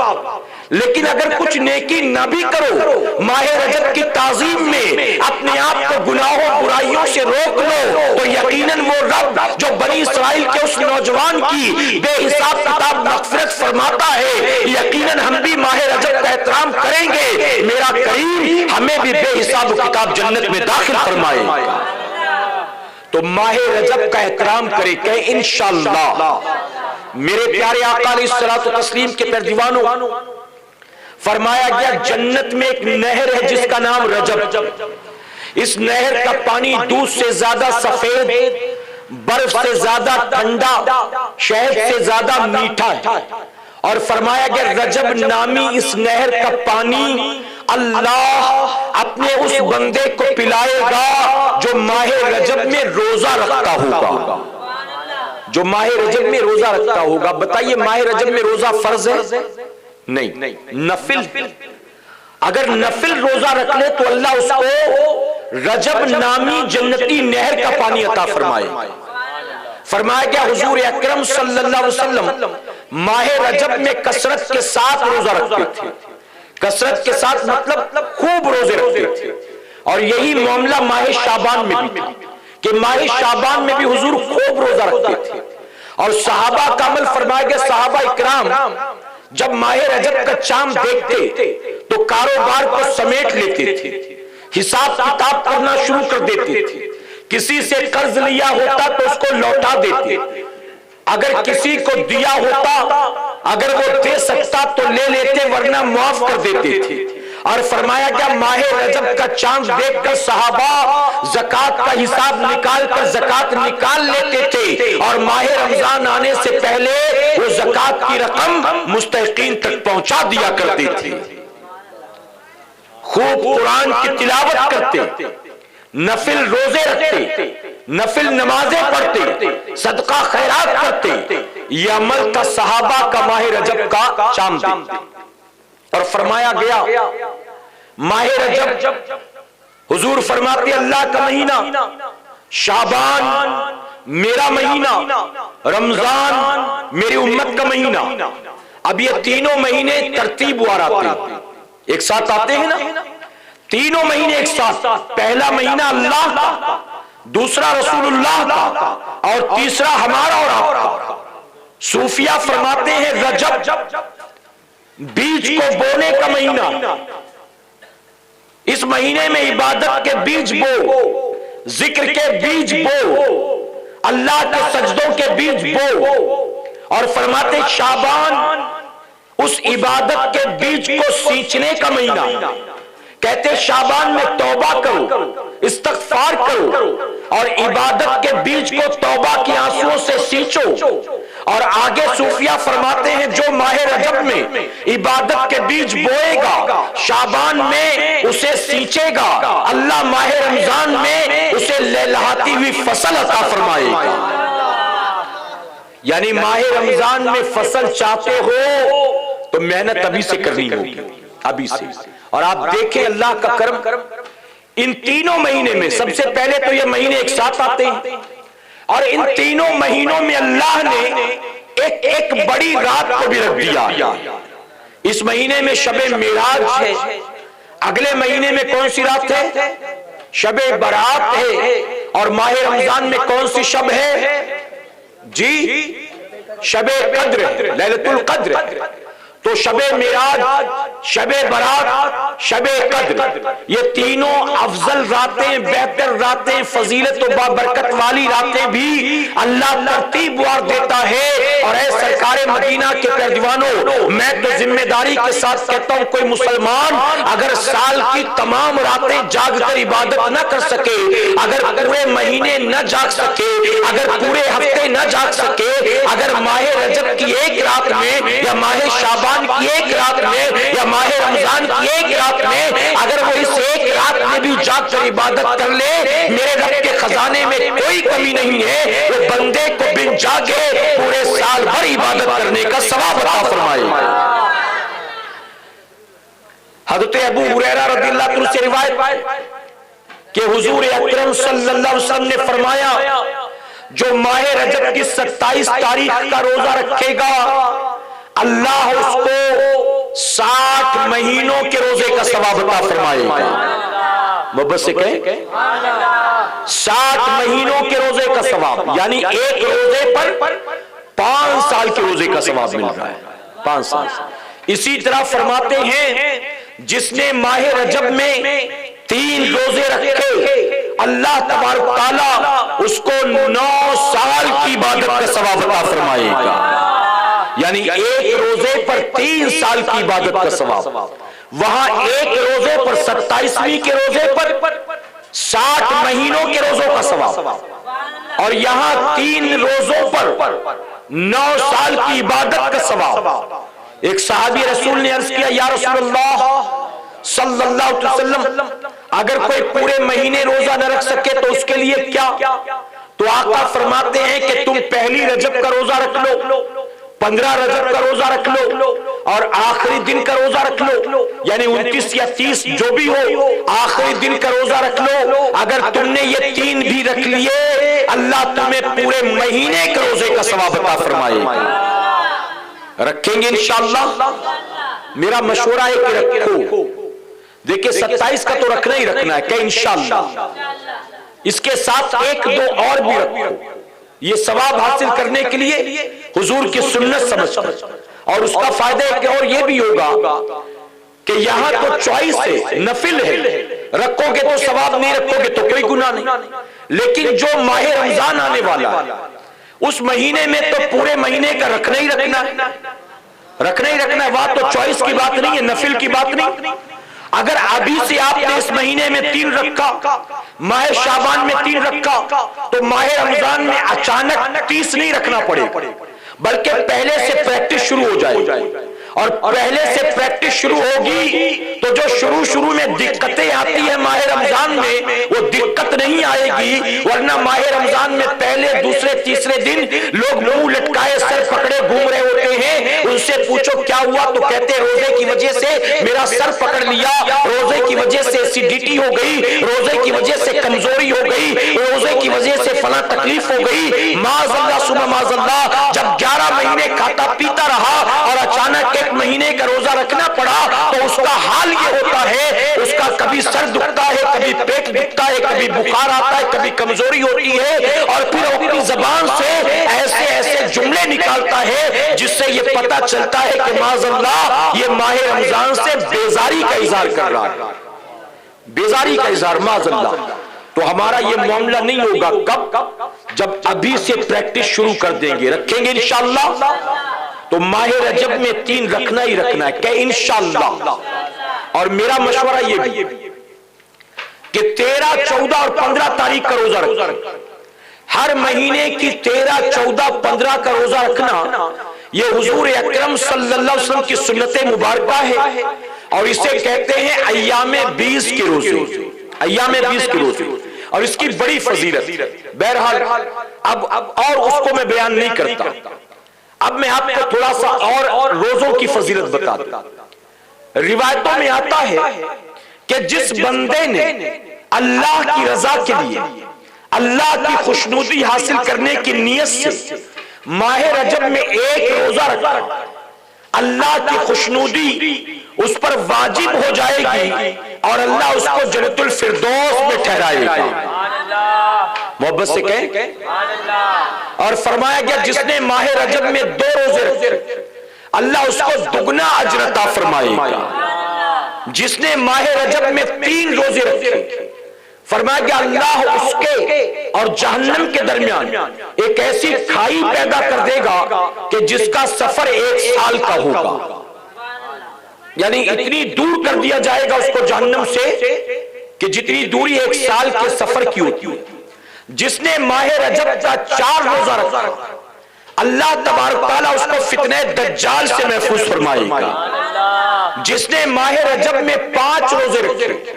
لیکن اگر کچھ نیکی نہ بھی کرو، ماہ رجب کی تعظیم میں اپنے آپ کو گناہوں برائیوں سے روک لو، تو یقیناً وہ رب جو بنی اسرائیل کے اس نوجوان کی بے حساب کتاب مغفرت فرماتا ہے، یقیناً ہم بھی ماہ رجب کا احترام کریں گے، میرا کریم ہمیں بھی بے حساب کتاب جنت میں داخل فرمائے۔ تو ماہ رجب کا احترام کرے کہ انشاءاللہ۔ میرے پیارے آقا علیہ الصلوۃ والتسلیم کے پیروانوں، فرمایا گیا جنت میں ایک نہر ہے جس کا نام رجب، اس نہر کا پانی دودھ سے زیادہ سفید، برف سے زیادہ ٹھنڈا، شہد سے زیادہ میٹھا ہے۔ اور فرمایا گیا رجب نامی اس نہر کا پانی اللہ اپنے اس بندے کو پلائے گا جو ماہ رجب میں روزہ رکھتا ہوگا، جو ماہ رجب میں روزہ رکھتا ہوگا۔ بتائیے ماہ رجب میں روزہ فرض ہے؟ نہیں، نفل۔ اگر نفل روزہ رکھ لے تو اللہ اس کو رجب نامی جنتی نہر کا پانی عطا فرمائے۔ فرمایا گیا حضور اکرم صلی اللہ علیہ وسلم ماہ رجب میں کثرت کے ساتھ روزہ رکھتے تھے، کثرت کے ساتھ مطلب خوب روزے رکھتے تھے۔ اور یہی معاملہ ماہ شعبان میں بھی تھا کہ ماہ شعبان میں بھی حضور خوب روزہ رکھتے تھے۔ اور صحابہ کا عمل فرمایا گیا صحابہ اکرام جب ماہ رجب کا چاند دیکھتے تو کاروبار کو سمیٹ لیتے تھے، حساب کتاب کرنا شروع کر دیتے تھے، کسی سے قرض لیا ہوتا تو اس کو لوٹا دیتے، اگر کسی کو دیا ہوتا اگر وہ دے سکتا تو لے لیتے ورنہ معاف کر دیتے تھے۔ اور فرمایا گیا ماہ رجب کا چاند دیکھ کر صحابہ زکوٰۃ کا حساب نکال کر زکوٰۃ نکال لیتے تھے، اور ماہ رمضان آنے سے پہلے وہ زکوٰۃ کی رقم مستحقین تک پہنچا دیا کرتے تھے۔ خوب قرآن کی تلاوت کرتے، نفل روزے رکھتے، نفل نمازیں پڑھتے، صدقہ خیرات کرتے۔ یہ عمل تھا صحابہ کا ماہ رجب کا چاند دیکھتے۔ اور فرمایا گیا ماہ رجب حضور فرماتے اللہ کا مہینہ، شعبان میرا مہینہ، رمضان میری امت کا مہینہ۔ اب یہ تینوں مہینے ترتیب وار آتے ہیں، ایک ساتھ آتے ہیں نا، تینوں مہینے ایک ساتھ۔ پہلا مہینہ اللہ کا، دوسرا رسول اللہ کا، اور تیسرا ہمارا اور آپ کا۔ صوفیہ فرماتے ہیں رجب بیج کو بونے کا مہینہ، اس مہینے میں عبادت کے بیج بو، ذکر کے بیج بو، اللہ کے سجدوں کے بیج بو۔ اور فرماتے شعبان اس عبادت کے بیج کو سینچنے کا مہینہ، کہتے شعبان میں توبہ کرو، استغفار کرو، اور عبادت کے بیج کو توبہ کی آنسوؤں سے سینچو۔ اور آگے صوفیہ فرماتے ہیں جو ماہ رجب میں عبادت کے بیج بوئے گا، شعبان میں اسے سینچے گا، اللہ ماہ رمضان میں اسے لہلہاتی ہوئی فصل عطا فرمائے گا۔ یعنی ماہ رمضان میں فصل چاہتے ہو تو محنت ابھی سے کرنی ہوگی، ابھی سے۔ اور آپ دیکھیں اللہ کا کرم، ان تینوں مہینے میں سب سے پہلے تو یہ مہینے ایک ساتھ آتے ہیں، اور ان تینوں مہینوں میں اللہ نے ایک بڑی رات کو بھی رکھ دیا۔ اس مہینے میں شب معراج ہے، اگلے مہینے میں کون سی رات ہے؟ شب برات ہے، اور ماہ رمضان میں کون سی شب ہے؟ جی شب قدر، لیلۃ القدر۔ تو شب معراج، شب برات، شب قدر، یہ تینوں افضل راتیں، بہتر راتیں، فضیلت و بابرکت والی راتیں بھی اللہ ترتیب وار دیتا ہے۔ اور اے سرکار مدینہ کے پیروانوں، میں تو ذمہ داری کے ساتھ کہتا ہوں، کوئی مسلمان اگر سال کی تمام راتیں جاگ کر عبادت نہ کر سکے، اگر پورے مہینے نہ جاگ سکے، اگر پورے ہفتے نہ جاگ سکے، اگر ماہ رجب کی ایک رات میں یا ماہ شعبان کی ایک رات میں یا ماہ رمضان کی ایک رات میں اگر وہ اس ایک رات میں بھی جاگ کر عبادت کر لے، میرے رب کے خزانے میں کوئی کمی نہیں ہے، وہ بندے کو بن جاگے پورے سال بھر عبادت کرنے کا ثواب عطا فرمائے۔ حضرت ابو ہریرہ رضی اللہ عنہ سے روایت کہ حضور اکرم صلی اللہ علیہ وسلم نے فرمایا، جو ماہ رجب کی 27 تاریخ کا روزہ رکھے گا، اللہ اس کو 60 مہینوں کے روزے کا ثواب عطا فرمائے گا۔ محبت سے کہیں 60 مہینوں کے روزے کا ثواب، یعنی ایک روزے پر 5 سال کے روزے کا ثواب مل رہا ہے، 5 سال۔ اسی طرح فرماتے ہیں جس نے ماہ رجب میں 3 روزے رکھے، اللہ تبارک تعالیٰ اس کو 9 سال کی عبادت کا ثواب عطا فرمائے گا، یعنی ایک روزے پر 3 سال کی عبادت کا ثواب۔ وہاں ایک روزے پر 27ویں کے روزے پر 60 مہینوں کے روزوں کا ثواب، اور یہاں 3 روزوں پر 9 سال کی عبادت کا ثواب۔ ایک صحابی رسول نے عرض کیا، یا رسول اللہ صلی اللہ علیہ وسلم، اگر کوئی پورے مہینے روزہ نہ رکھ سکے تو اس کے لیے کیا؟ تو آقا فرماتے ہیں کہ تم پہلی رجب کا روزہ رکھ لو، 15 رجب کا روزہ رکھ لو، اور آخری دن کا روزہ رکھ لو، یعنی 29 یا 30 جو بھی ہو، آخری دن کا روزہ رکھ لو۔ اگر تم نے یہ 3 بھی رکھ لیے، اللہ تمہیں پورے مہینے کے روزے کا ثواب عطا فرمائے گا۔ رکھیں گے انشاءاللہ؟ میرا مشورہ ہے کہ رکھو۔ دیکھیں 27 کا تو رکھنا ہی رکھنا ہے کہ انشاءاللہ، اس کے ساتھ 1-2 اور بھی رکھو، یہ ثواب حاصل کرنے کے لیے حضور کی سنت سمجھ کر۔ اور اس کا فائدہ ہے کہ اور یہ بھی ہوگا کہ یہاں تو چوائس ہے، نفل ہے، رکھو گے تو ثواب، نہیں رکھو گے تو کوئی گناہ نہیں۔ لیکن جو ماہ رمضان آنے والا ہے، اس مہینے میں تو پورے مہینے کا رکھنا ہی رکھنا ہے، رکھنا ہی رکھنا ہے، وہاں تو چوائس کی بات نہیں ہے، نفل کی بات نہیں۔ اگر ابھی سے آپ نے اس مہینے میں 3 رکھا، ماہ شعبان میں 3 رکھا، تو ماہ رمضان میں اچانک 30 نہیں رکھنا پڑے، بلکہ پہلے سے پریکٹس شروع ہو جائے، اور پہلے سے پریکٹس شروع ہوگی تو جو شروع میں دقتیں آتی ہیں ماہ رمضان میں، وہ دقت نہیں آئے گی۔ ورنہ ماہ رمضان میں پہلے، دوسرے، تیسرے دن لوگ منہ لٹکائے سر پکڑے گھوم رہے ہوتے ہیں، ان سے پوچھو کیا ہوا تو کہتے روزے کی وجہ سے میرا سر پکڑ لیا، روزے کی وجہ سے ایسیڈیٹی ہو گئی، روزے کی وجہ سے کمزوری ہو گئی، روزے کی وجہ سے فلاں تکلیف ہو گئی۔ معاذ اللہ ثم معاذ اللہ، جب 11 مہینے کھاتا پیتا رہا اور اچانک ایک مہینے کا روزہ رکھنا پڑا تو اس کا حال یہ ہوتا ہے، اس کا کبھی سر دکھتا ہے، کبھی پیٹ دکھتا ہے، کبھی بخار آتا ہے، کبھی کمزوری ہوتی ہے، اور پھر اپنی زبان سے ایسے جملے نکالتا ہے جس سے یہ پتہ چلتا ہے کہ معاذ اللہ یہ ماہ رمضان سے بیزاری کا اظہار کر رہا ہے، بیزاری کا اظہار، معاذ اللہ۔ تو ہمارا یہ معاملہ نہیں ہوگا، کب؟ جب ابھی سے پریکٹس شروع کر دیں گے، رکھیں گے انشاءاللہ؟ تو ماہ رجب میں 3 رکھنا ہی رکھنا ہے کہ انشاءاللہ۔ اور میرا مشورہ یہ بھی کہ 13، 14 اور 15 تاریخ کا روزہ رکھنا، ہر مہینے کی 13، 14، 15 کا روزہ رکھنا، یہ حضور اکرم صلی اللہ علیہ وسلم کی سنت مبارکہ ہے، اور اسے کہتے ہیں ایام 20 کے روزے، ایام 20 کے روزے، اور اس کی بڑی فضیلت۔ بہرحال اب اور اس کو میں بیان نہیں کرتا، اب میں آپ کو تھوڑا سا اور روزوں کی فضیلت بتا دوں۔ روایتوں میں آتا ہے کہ جس بندے نے اللہ کی رضا کے لیے، اللہ کی خوشنودی حاصل کرنے کی نیت سے ماہ رجب میں 1 روزہ رکھا، اللہ کی خوشنودی اس پر واجب ہو جائے گی، اور اللہ اس کو جنت الفردوس میں ٹھہرائے گا۔ محبت سے کہیں اور فرمایا گیا جس نے ماہ رجب میں 2 روزے رکھے اللہ اس کو دگنا اجر عطا فرمائے گا، جس نے ماہ رجب میں 3 روزے رکھے فرمایا گیا اللہ اس کے اور جہنم کے درمیان ایک ایسی کھائی پیدا کر دے گا کہ جس کا سفر 1 سال کا ہوگا، یعنی اتنی دور کر دیا جائے گا اس کو جہنم سے کہ جتنی دوری 1 سال کے سفر کی ہوتی ہے۔ جس نے ماہ رجب کا 4 روزہ رکھا اللہ تبارک تعالیٰ اس کو فتنہ دجال سے محفوظ فرمائے گا، جس نے ماہ رجب میں 5 روزے رکھے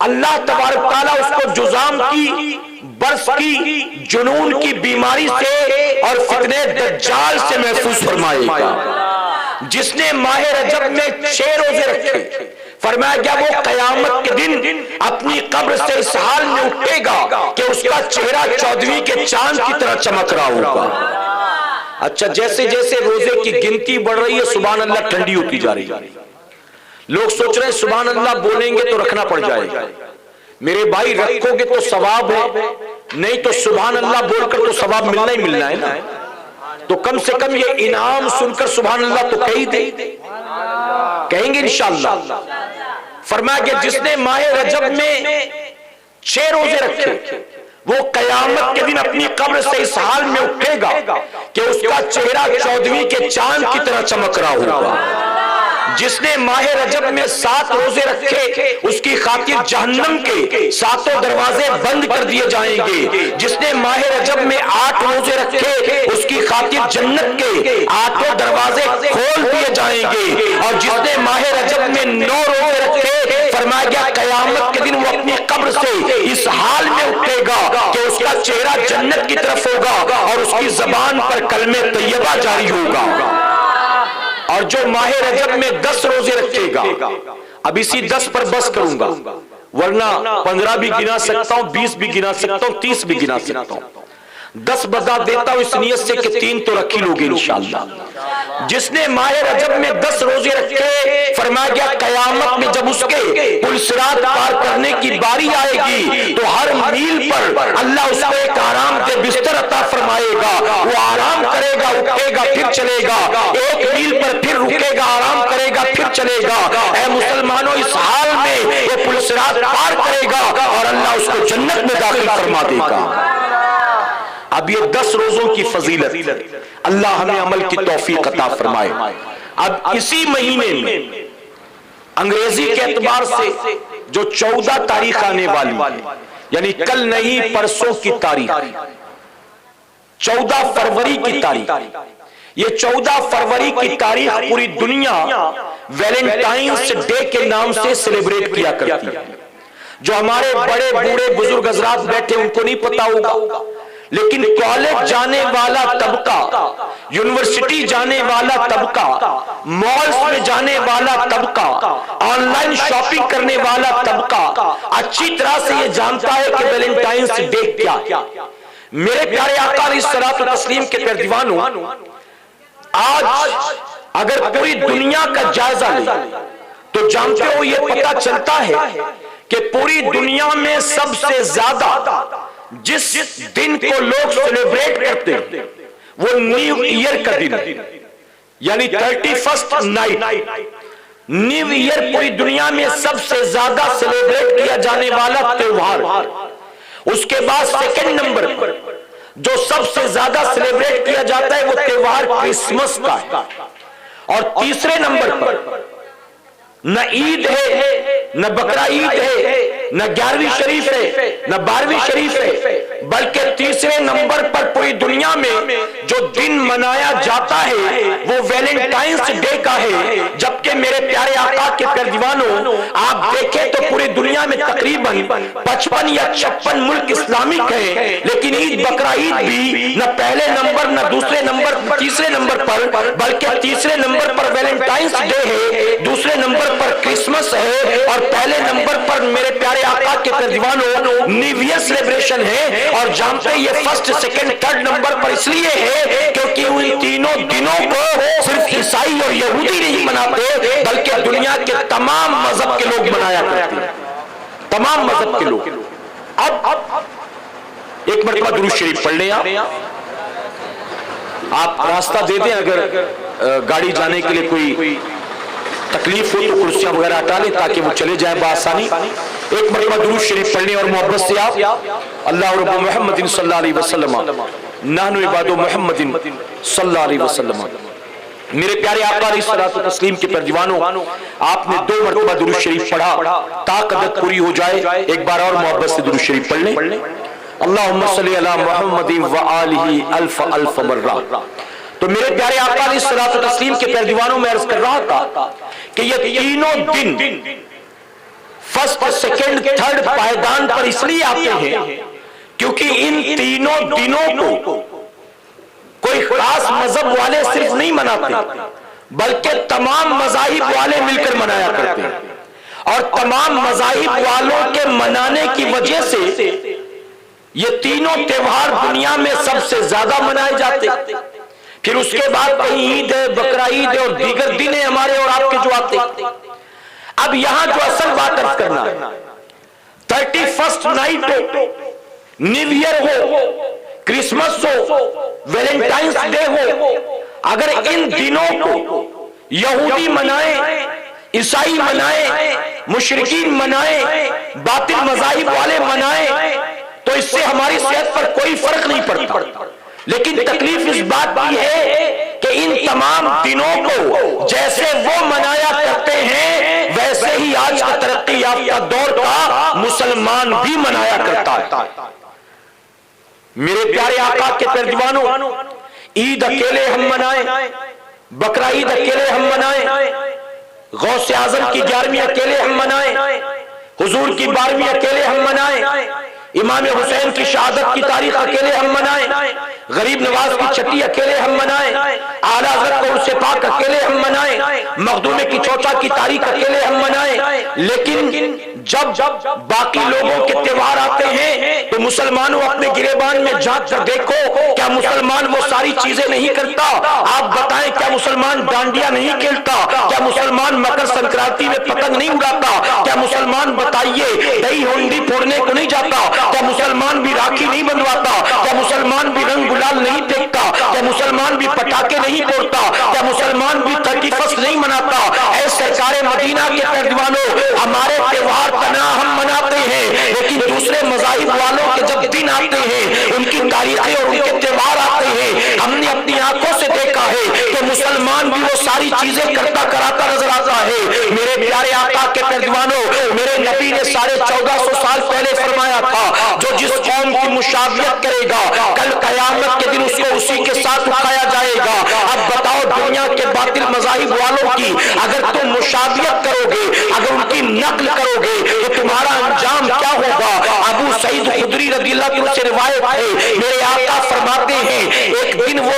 اللہ تبارک تعالیٰ اس کو جذام کی، برس کی، جنون کی بیماری سے اور فتنہ دجال سے محفوظ فرمائے گا، جس نے ماہ رجب میں 6 روزے رکھے فرمایا گیا وہ قیامت کے دن اپنی قبر سے اس حال میں اٹھے گا کہ اس کا چہرہ 14ویں کے چاند کی طرح چمک رہا ہوگا۔ اچھا جیسے جیسے روزے کی گنتی بڑھ رہی ہے سبحان اللہ ٹھنڈی ہوتی جا رہی ہے، لوگ سوچ رہے ہیں سبحان اللہ بولیں گے تو رکھنا پڑ جائے گا، میرے بھائی رکھو گے تو ثواب ہے، نہیں تو سبحان اللہ بول کر تو ثواب ملنا ہی ملنا ہے نا، تو کم سے کم یہ انعام سن کر سبحان اللہ تو کہیں دے، کہیں گے انشاءاللہ۔ فرمایا کہ جس نے ماہ رجب میں 6 روزے رکھے وہ قیامت کے دن اپنی قبر سے اس حال میں اٹھے گا کہ اس کا چہرہ 14ویں کے چاند کی طرح چمک رہا ہوگا، جس نے ماہ رجب میں 7 روزے رکھے اس کی خاطر جہنم کے 7 دروازے بند کر دیے جائیں گے، جس نے ماہ رجب میں 8 روزے رکھے اس کی خاطر جنت کے 8 دروازے کھول دیے جائیں گے، اور جس نے ماہ رجب میں 9 روزے رکھے فرمایا گیا قیامت کے دن وہ اپنی قبر سے اس حال میں اٹھے گا کہ اس کا چہرہ جنت کی طرف ہوگا اور اس کی زبان پر کلمہ طیبہ جاری ہوگا، اور جو ماہ رجب میں 10 روزے رکھے گا، اب اسی 10 پر بس کروں گا ورنہ 15 بھی گنا سکتا ہوں، 20 بھی گنا سکتا ہوں، 30 بھی گنا سکتا ہوں، 10 بتا دیتا ہوں اس نیت سے کہ 3 تو رکھی لوگے انشاءاللہ۔ جس نے ماہ رجب میں 10 روزے رکھے فرمایا گیا قیامت میں جب اس کے پل صراط پار کرنے کی باری آئے گی تو ہر میل پر اللہ اس کو ایک آرام دہ بستر عطا فرمائے گا، وہ آرام کرے گا، اٹھے گا، پھر چلے گا، 1 میل پر پھر رکے گا، آرام کرے گا، پھر چلے گا۔ اے مسلمانوں اس حال میں وہ پل صراط پار کرے گا اور اللہ اس کو جنت میں داخل فرما دے گا۔ اب یہ 10 روزوں کی فضیلت اللہ ہمیں عمل کی توفیق عطا فرمائے۔ اب اسی مہینے میں انگریزی کے اعتبار سے جو 14 تاریخ آنے والی ہے، یعنی کل نہیں پرسوں کی تاریخ، 14 فروری کی تاریخ، یہ 14 فروری کی تاریخ پوری دنیا ویلنٹائنس ڈے کے نام سے سیلیبریٹ کیا کرتی ہے۔ جو ہمارے بڑے بوڑھے بزرگ حضرات بیٹھے ان کو نہیں پتا ہوگا، لیکن کالج جانے والا طبقہ، یونیورسٹی جانے والا طبقہ، مالز میں جانے والا طبقہ، آن لائن شاپنگ کرنے والا طبقہ اچھی طرح سے یہ جانتا ہے کہ ویلنٹائنس ڈے کیا ہے۔ میرے پیارے آقا علیہ الصلوۃ والتسلیم کے پیارے دیوانوں، آج اگر پوری دنیا کا جائزہ لیں تو جانتے ہو یہ پتہ چلتا ہے کہ پوری دنیا میں سب سے زیادہ جس دن کو لوگ سیلیبریٹ کرتے ہیں وہ نیو ایئر کا دن ہے، یعنی 31st نائٹ۔ نیو ایئر پوری دنیا میں سب سے زیادہ سیلیبریٹ کیا جانے والا تہوار، اس کے بعد سیکنڈ نمبر پر جو سب سے زیادہ سیلیبریٹ کیا جاتا ہے وہ تہوار کرسمس کا ہے، اور تیسرے نمبر پر نہ عید ہے، نہ بقرہ عید ہے، نہ 11ویں شریف ہے، نہ 12ویں شریف ہے، بلکہ تیسرے نمبر پر پوری دنیا میں جو دن منایا جاتا ہے وہ ویلنٹائنس ڈے کا ہے۔ جبکہ میرے پیارے آقا کے پیارے دیوانوں آپ دیکھیں تو پوری دنیا میں تقریباً 55 یا 56 ملک اسلامک ہیں، لیکن عید بقرہ عید بھی نہ پہلے نمبر، نہ دوسرے نمبر، تیسرے نمبر پر، بلکہ تیسرے نمبر پر ویلنٹائنس ڈے ہے، دوسرے نمبر پر کرسمس ہے، اور پہلے نمبر پر میرے پیارے آقا کے دیوانوں نیو ایئر سیلیبریشن ہے۔ اور جانتے یہ فرسٹ، سیکنڈ، تھرڈ نمبر پر اس لیے ہے کیونکہ ان تینوں دنوں کو صرف عیسائی اور یہودی نہیں مناتے بلکہ دنیا کے تمام مذہب کے لوگ منایا کرتے ہیں، تمام مذہب کے لوگ۔ اب ایک مرتبہ درود شریف پڑھ لیں. آپ راستہ دے دیں, اگر گاڑی جانے کے لیے کوئی تکلیف ہو تو کرسیاں وغیرہ ہٹا لیں تاکہ وہ چلے جائیں بآسانی. ایک مرتبہ درود شریف پڑھ لیں اور محبت سے آپ اللہ رب محمد صلی اللہ علیہ وسلم نحن عباد محمد صلی اللہ علیہ وسلم. میرے پیارے آقا علیہ الصلوۃ والتسلیم کے پردیوانوں, آپ نے 2 مرتبہ درود شریف پڑھا تاکہ عدد پوری ہو جائے. ایک بار اور محبت سے درود شریف پڑھ لیں. اللہم صلی علی محمد وآلہ الف الف مرہ. تو میرے پیارے آقا علیہ الصلوۃ والتسلیم کے پردیوانوں میں عرض کر رہا تھا کہ یہ تینوں دن فرسٹ سیکنڈ تھرڈ پائیدان پر اس لیے آتے ہیں کیونکہ ان تینوں دنوں کو کوئی خاص مذہب والے صرف نہیں مناتے بلکہ تمام مذاہب والے مل کر منایا کرتے ہیں, اور تمام مذاہب والوں کے منانے کی وجہ سے یہ تینوں تہوار دنیا میں سب سے زیادہ منائے جاتے. پھر اس کے بعد کہیں عید ہے, بقرہ عید ہے اور دیگر دن ہیں ہمارے اور آپ کے جو آتے. اب یہاں جو اصل بات عرض کرنا ہے, 31st نائٹ ہو, نیو ایئر ہو, کرسمس ہو, ویلنٹائنس ڈے ہو, اگر ان دنوں کو یہودی منائیں, عیسائی منائیں, مشرکین منائیں, باطل مذاہب والے منائیں تو اس سے ہماری صحت پر کوئی فرق نہیں پڑتا. لیکن تکلیف اس بات کی ہے کہ ان تمام دنوں کو جیسے وہ منایا کرتے ہیں ویسے ہی آج کا ترقی یافتہ دور کا مسلمان بھی منایا کرتا ہے. میرے پیارے آقا کے پردیوانوں, عید اکیلے ہم منائیں, بقرہ عید اکیلے ہم منائیں, غوث اعظم کی 11ویں اکیلے ہم منائیں, حضور کی 12ویں اکیلے ہم منائیں, امام حسین کی شہادت کی تاریخ اکیلے ہم منائیں, غریب نواز کی چھٹی اکیلے ہم منائیں, اعلیٰ حضرت کو عرص پاک اکیلے ہم منائیں, مخدوم کی چوچا کی تاریخ اکیلے ہم منائیں. لیکن جب باقی لوگوں کے تہوار آتے ہیں تو مسلمانوں اپنے گریبان میں جھانک کر دیکھو, کیا مسلمان وہ ساری چیزیں نہیں کرتا؟ آپ بتائیں, کیا مسلمان ڈانڈیا نہیں کھیلتا؟ کیا مسلمان مکر سنکرانتی میں پتنگ نہیں اڑاتا؟ کیا مسلمان بتائیے دہی ہونڈی پھوڑنے کو نہیں جاتا؟ کیا مسلمان بھی راکھی نہیں بندواتا؟ کیا مسلمان بھی رنگ گلال نہیں پھینکتا؟ کیا مسلمان بھی پٹاخے نہیں پھوڑتا؟ کیا مسلمان بھی 31 نہیں مناتا؟ اے سرکار مدینہ کے پردیوانوں, ہمارے تہوار تنہا ہم مناتے ہیں لیکن دوسرے مذاہب والوں کے جب دن آتے ہیں, ان کی تاریخیں اور ان کے تہوار آتے ہیں, ہم نے اپنی آنکھوں سے دیکھا ہے کہ مسلمان بھی وہ ساری چیزیں کرتا کراتا نظر آتا ہے. میرے پیارے آقا کے پردیوانوں, میرے نبی نے 1450 سال پہلے فرمایا تھا جو جس قوم کی مشابہت کرے گا کل قیامت کے دن اس کو اسی کے ساتھ اٹھایا جائے گا. اب بتاؤ, دنیا کے باطل مذاہب والوں کی اگر تم مشابہت کرو گے, اگر ان کی نقل کرو گے تو تمہارا انجام کیا ہوگا؟ ابو سعید خدری رضی اللہ عنہ سے روایت ہے, میرے آقا فرماتے ہیں ایک دن وہ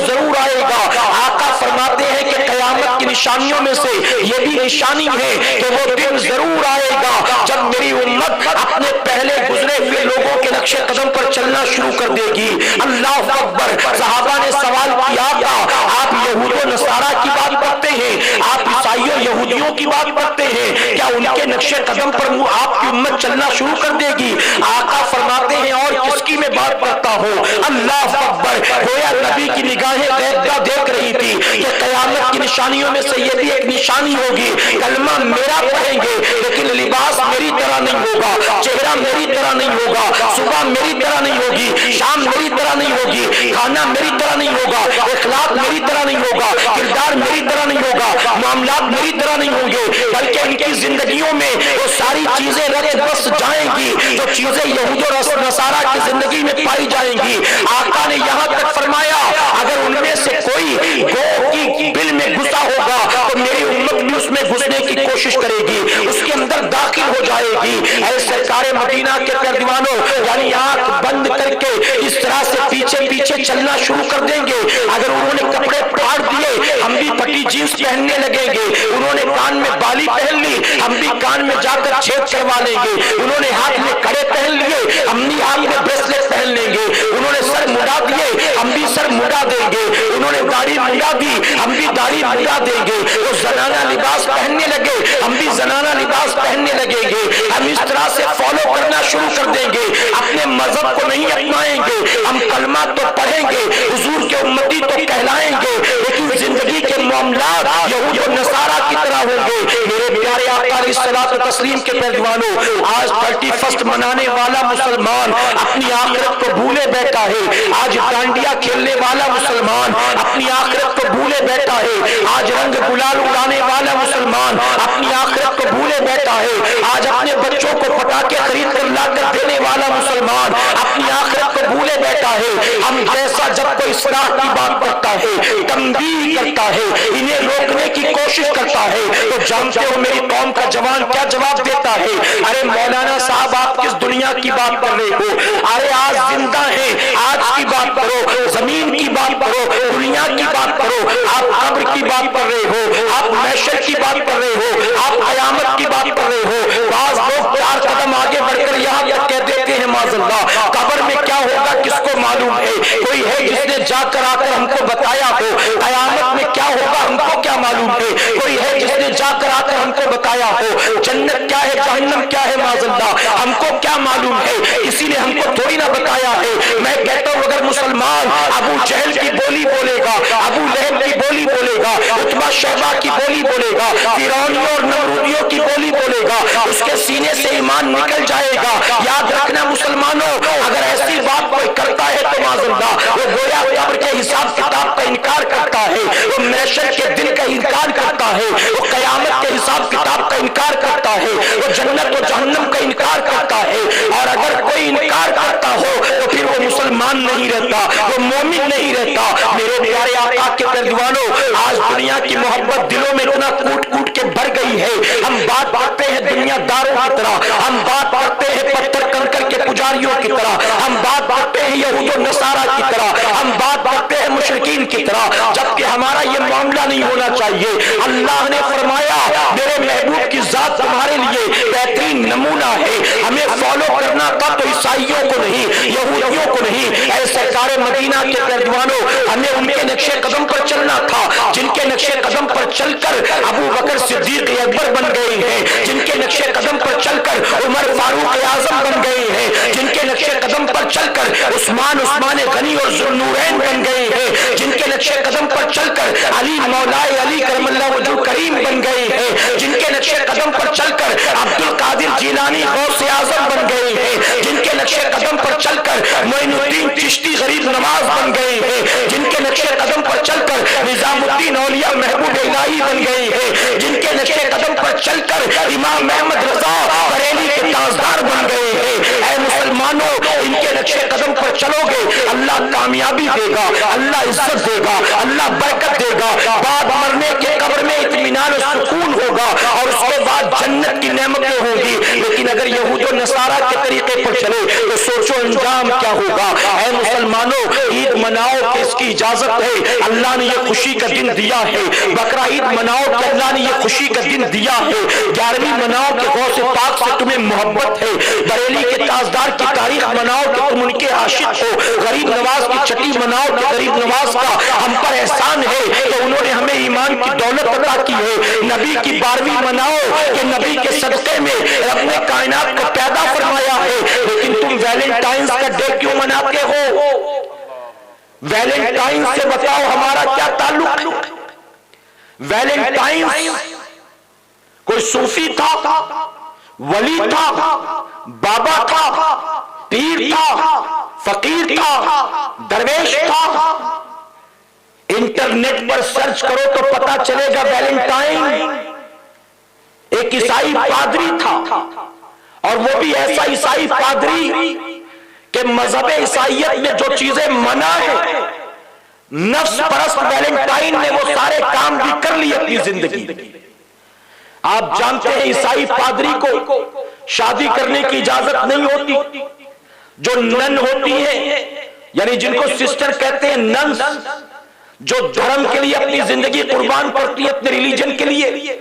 ضرور آئے گا. آقا فرماتے ہیں کہ قیامت کی نشانیوں میں سے یہ بھی نشانی ہے کہ وہ دن ضرور آئے گا جب میری امت اپنے پہلے گزرے ہوئے لوگوں کے نقش قدم پر چلنا شروع کر دے گی. اللہ اکبر. صحابہ نے سوال کیا تھا, آپ یہود و نصارہ کی بات کرتے ہیں, آپ عیسائیوں یہودیوں کی بات کرتے ہیں, کیا ان کے نقش قدم پر آپ کی امت چلنا شروع کر دے گی؟ آقا فرماتے ہیں اور کس کی میں بات کرتا ہوں. اللہ اکبر. گویا نبی کی نگاہیں دیکھ رہی تھی کہ قیامت کی نشانیوں میں سے یہ بھی ایک نشانی ہوگی. کلمہ میرا پڑھیں گے لیکن لباس میری طرح نہیں ہوگا, چہرہ میری طرح نہیں ہوگا, صبح میری طرح نہیں ہوگی, شام میری طرح نہیں ہوگی, کھانا میری طرح نہیں ہوگا, اخلاق میری طرح نہیں ہوگا, کردار میری طرح نہیں ہوگا, معاملات میری طرح نہیں ہوں گے, بلکہ ان کی زندگیوں میں وہ ساری چیزیں رت بس جائیں گی جو چیزیں یہود و نصارہ کی زندگی میں پائی جائیں گی. آقا نے یہاں تک فرمایا اگر ان میں سے کوئی گو کی بل میں گھسا ہوگا تو میری امت بھی اس میں گھسنے کی کوشش کرے گی, اس کے اندر داخل ہو جائے گی. اے سرکار مدینہ کے پردیوانوں, یعنی آنکھ بند کر کے اس طرح سے پیچھے پیچھے چلنا شروع کر دیں گے. اگر انہوں نے کپڑے پھاڑ دیے ہم بھی پٹی جینس پہننے لگیں گے, انہوں نے کان میں بالی پہن لی ہم بھی کان میں جا کر چھید کروا لیں گے, انہوں نے ہاتھ میں کڑے پہن لیے ہم بھی ہاتھ میں بریسلیٹ پہن لیں گے, انہوں نے سر مڈا دیے ہم بھی سر مڈا دیں گے, انہوں نے داڑھی مڈا دی ہم بھی داڑھی مڈا دیں گے, وہ زنانہ لباس پہننے لگے ہم بھی زنانہ لباس پہننے لگیں گے. ہم اس طرح سے فالو کرنا شروع کر دیں گے، اپنے مذہب کو نہیں اپنائیں گے، ہم کلمہ تو پڑھیں گے، حضور کے امتی تو کہلائیں گے، لیکن زندگی کے معاملات یہود و نصارہ کی طرح ہوں گے۔ میرے پیارے آقا علیہ الصلوۃ والتسلیم کے پہلوانوں، آج 31 منانے والا مسلمان اپنی آخرت کو بھولے بیٹھا ہے، آج ڈانڈیا کھیلنے والا مسلمان اپنی آخرت کو بھولے بیٹھا ہے، آج رنگ گلال اڑانے والا مسلمان اپنی آخرت کو بھولے بیٹھا ہے، آج اپنے بچوں کو پٹاخے خرید کر لا کر دینے والا مسلمان اپنی آخرت کو بھولے بیٹھا ہے۔ ہم جیسا جب کوئی اصلاح کی بات کرتا ہے، تنبیہ کرتا ہے، انہیں روکنے کی کوشش کرتا ہے، تو جانتے ہو میری قوم کا جوان کیا جواب دیتا ہے؟ ارے مولانا صاحب آپ کس دنیا کی بات کر رہے ہو؟ ارے آج زندہ ہیں، آج کی بات کرو، زمین کی بات کرو، دنیا کی بات کرو، آپ قبر کی بات کر رہے ہو، آپ محشر کی بات کر رہے ہو، آپ قیامت کی بات کر رہے ہو۔ بعض لوگ 4 قدم آگے بڑھ کر یہاں تک کہہ دیتے ہیں معاذ اللہ قبر میں کیا ہوگا کس کو معلوم ہے؟ کوئی ہے جس نے جا کر آ کر ہم کو بتایا ہو؟ قیامت میں کیا ہوگا ہم کو کیا معلوم ہے؟ کوئی ہے جس نے جا کر آ کر ہم کو بتایا ہو؟ جنت کیا ہے، جہنم کیا ہے معاذ اللہ ہم کو کیا معلوم ہے؟ اسی نے ہم کو تھوڑی نہ بتایا ہے۔ میں کہتا ہوں اگر مسلمان ابو جہل کی بولی بولے گا، ابو لہب کی بولی بولے گا، عتبہ شیبہ کی بولی بولے گا، فرعونیوں اور نمرودیوں کی بولی بولے گا، اس کے سینے سے ایمان نکل جائے گا۔ یاد رکھنا مسلمانوں، اگر ایسی بات کوئی کرتا ہے تو معاذ اللہ وہ گویا قبر کے حساب کتاب کا انکار کرتا ہے، وہ محشر کے دن کا انکار کرتا ہے، وہ قیامت کے حساب کتاب کا انکار کرتا ہے، وہ جنت و جہنم کا انکار کرتا ہے۔ اور اگر کوئی انکار کرتا ہو تو پھر وہ مسلمان نہیں رہتا، وہ مومن نہیں رہتا۔ میرے پیارے آقا کے پہلوانوں، آج دنیا کی محبت دلوں میں اتنا کوٹ کوٹ کے بھر گئی ہے، ہم بات کرتے ہیں دنیا داروں کی طرح، ہم بات کرتے ہیں پتھر کنکر کے پجاریوں کی طرح، ہم بات کرتے ہیں یہود و نصارہ کی طرح، ہم بات کرتے ہیں مشرکین کی طرح، جبکہ ہمارا یہ معاملہ نہیں ہونا چاہیے۔ اللہ نے فرمایا میرے محبوب کی ذات تمہارے لیے بہترین نمونہ ہے، ہمیں فالو کرنا تھا تو عیسائیوں کو نہیں، یہودیوں کو نہیں، اے سرکار مدینہ کے پہلوانوں ہمیں ان کے نقش قدم پر چلنا تھا، جن کے نقش قدم پر چل کر ابو بکر صدیق اکبر بن گئے ہیں، جن کے نقش قدم پر چل کر عمر فاروق اعظم بن گئے ہیں، جن کے نقش قدم پر چل کر عثمان غنی اور ذوالنورین بن گئے ہیں، جن کے نقش قدم پر چل کر علی مولا علی کرم اللہ وجہ کریم بن گئے ہیں، جن کے نقش قدم پر چل کر عبد القادر جیلانی غوث اعظم بن گئے ہیں، جن کے نقش قدم پر چل کر معین الدین چشتی غریب نواز بن گئے ہیں، جن کے نقش قدم پر چل کر نظام الدین اولیاء محبوب الہی بن گئے ہیں، جن کے نقش قدم پر چل کر امام احمد رضا بریلی کے تاجدار بن گئے ہیں۔ اے مسلمانوں، ان کے نقش قدم پر چلو گے اللہ کامیابی دے گا، اللہ عزت دے گا، اللہ برکت دے گا، بعد مرنے کے قبر میں اطمینان و سکون ہوگا اور اس کے بعد جنت کی نعمتیں ہوں گی۔ لیکن اگر یہود و نصارہ کے طریقے پر چلے تو سوچو انجام کیا ہوگا۔ اے مسلمانوں، عید مناؤ کہ اس کی اجازت ہے، اللہ نے یہ خوشی کا دن دیا ہے، بقرہ عید مناؤ کہ اللہ نے یہ خوشی کا دن دیا ہے، 11ویں مناؤ کہ غوث پاک سے تمہیں محبت ہے، بریلی کے تاجدار کی تاریخ مناؤ کہ تم ان کے عاشق ہو، غریب نواز کی چھٹی مناؤ کہ غریب نواز کا ہم پر احسان ہے کہ انہوں نے ہمیں ایمان کی دولت عطا کی ہے، نبی کی 12ویں مناؤ کہ نبی کے صدقے میں رب نے کائنات کو پیدا فرمایا ہے۔ لیکن تم ویلنٹائنز کا ڈے کیوں مناتے ہو؟ ویلنٹائن سے بتاؤ ہمارا کیا تعلق؟ ویلنٹائن کوئی صوفی تھا، ولی تھا، بابا تھا، پیر تھا، فقیر تھا، درویش تھا؟ انٹرنیٹ پر سرچ کرو تو پتا چلے گا ویلنٹائن ایک عیسائی پادری تھا، اور وہ بھی ایسا عیسائی پادری کہ مذہب عیسائیت میں جو چیزیں منع ہے، نفس پرست ویلنٹائن نے وہ سارے کام بھی کر لیے اپنی زندگی۔ آپ جانتے ہیں عیسائی پادری کو شادی کرنے کی اجازت نہیں ہوتی، جو نن ہوتی ہیں یعنی جن کو سسٹر کہتے ہیں، ننس جو دھرم کے لیے اپنی زندگی قربان کرتی ہے اپنے ریلیجن کے لیے،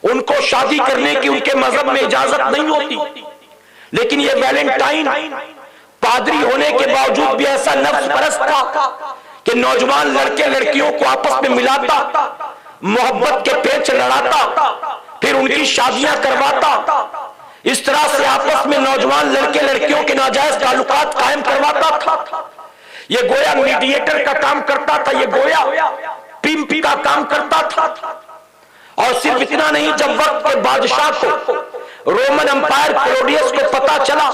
ان کو شادی کرنے کی ان کے مذہب میں اجازت نہیں ہوتی۔ لیکن یہ ویلنٹائن پادری ہونے کے باوجود بھی ایسا نفس پرست تھا کہ نوجوان لڑکے لڑکیوں کو آپس میں ملاتا، محبت کے پیچ لڑاتا، پھر ان کی شادیاں کرواتا۔ اس طرح سے آپس میں نوجوان لڑکے لڑکیوں کے ناجائز تعلقات قائم کرواتا تھا. یہ گویا میڈیٹر کا کام کرتا تھا, یہ گویا پمپ کا کام کرتا تھا. اور صرف اتنا نہیں, جب وقت کے بادشاہ کو, رومن امپائر کلوڈیس کو پتا چلا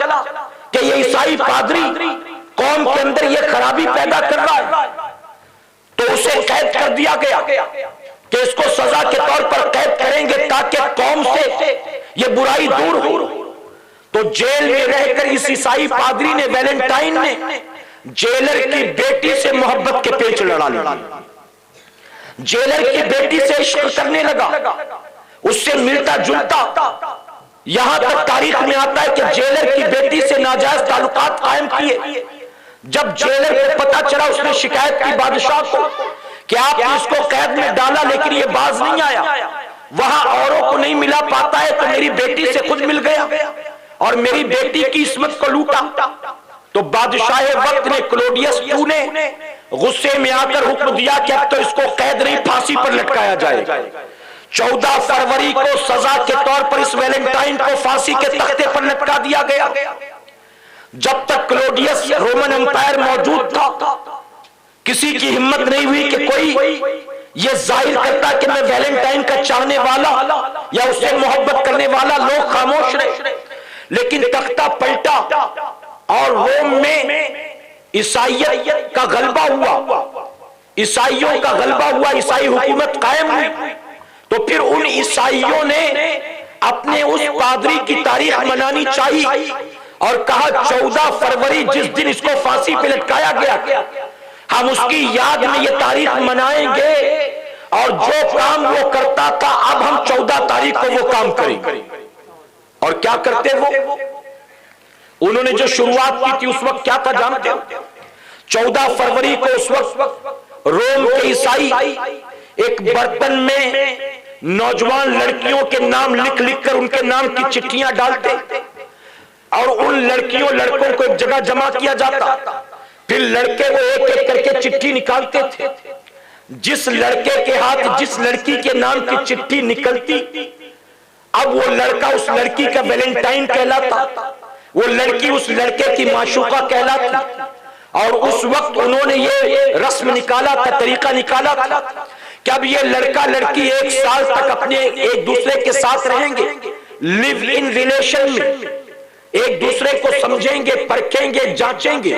کہ یہ عیسائی پادری قوم کے اندر یہ خرابی پیدا کر رہا ہے, تو اسے قید کر دیا گیا کہ اس کو سزا کے طور پر قید کریں گے تاکہ قوم سے یہ برائی دور ہو. تو جیل میں رہ کر اس عیسائی پادری نے, ویلنٹائن نے, جیلر کی بیٹی سے محبت کے پیچ لڑا لیا. جیلر کی بیٹی سے عشق کرنے لگا, اس سے ملتا جلتا. یہاں تک تاریخ میں آتا ہے کہ جیلر کی بیٹی سے ناجائز تعلقات قائم کیے. جب جیلر کو پتا چلا, اس نے شکایت کی بادشاہ کو کہ آپ نے اس کو قید میں ڈالا لیکن یہ باز نہیں آیا, وہاں اوروں کو نہیں ملا پاتا ہے تو میری بیٹی سے خود مل گیا اور میری بیٹی کی عصمت کو لوٹا. تو بادشاہ وقت نے, کلوڈیس II نے غصے میں آ کر حکم دیا کہ اب تو اس کو قید نہیں, پھانسی پر لٹکایا جائے. 14 فروری کو سزا کے طور پر اس ویلنٹائن کو پھانسی کے تختے پر لٹکا دیا گیا. جب تک کلوڈیس رومن امپائر موجود تھا, کسی کی ہمت نہیں ہوئی کہ کوئی یہ ظاہر کرتا کہ میں ویلنٹائن کا چاہنے والا یا اس سے محبت کرنے والا. لوگ خاموش رہے. لیکن تختہ پلٹا اور روم میں عیسائیت کا غلبہ ہوا, عیسائیوں کا غلبہ ہوا, عیسائی حکومت قائم ہوئی. تو پھر ان عیسائیوں نے اپنے اس پادری کی تاریخ منانی چاہیے اور کہا 14 فروری جس دن اس کو پھانسی پہ لٹکایا گیا, ہم اس کی یاد میں یہ تاریخ منائیں گے اور جو کام وہ کرتا تھا اب ہم 14 تاریخ کو وہ کام کریں گے. اور کیا کرتے وہ, انہوں نے جو شروعات کی تھی اس وقت کیا تھا جانتے ہو؟ 14 فروری کو اس وقت روم کے عیسائی ایک برتن میں نوجوان لڑکیوں کے نام لکھ لکھ کر ان کے نام کی چٹھیاں ڈالتے اور ان لڑکیوں لڑکوں کو ایک جگہ جمع کیا جاتا. پھر لڑکے وہ ایک ایک کر کے چٹھی نکالتے تھے. جس لڑکے کے ہاتھ جس لڑکی کے نام کی چٹھی نکلتی, اب وہ لڑکا اس لڑکی کا ویلنٹائن کہلاتا, وہ لڑکی اس لڑکے کی معشوقہ کہلاتی. اور اس وقت انہوں نے یہ رسم نکالا تھا, طریقہ نکالا تھا کہ اب یہ لڑکا لڑکی 1 سال تک اپنے ایک دوسرے کے ساتھ رہیں گے, لیو ان ریلیشن میں, ایک دوسرے کو سمجھیں گے, پرکھیں گے, جانچیں گے.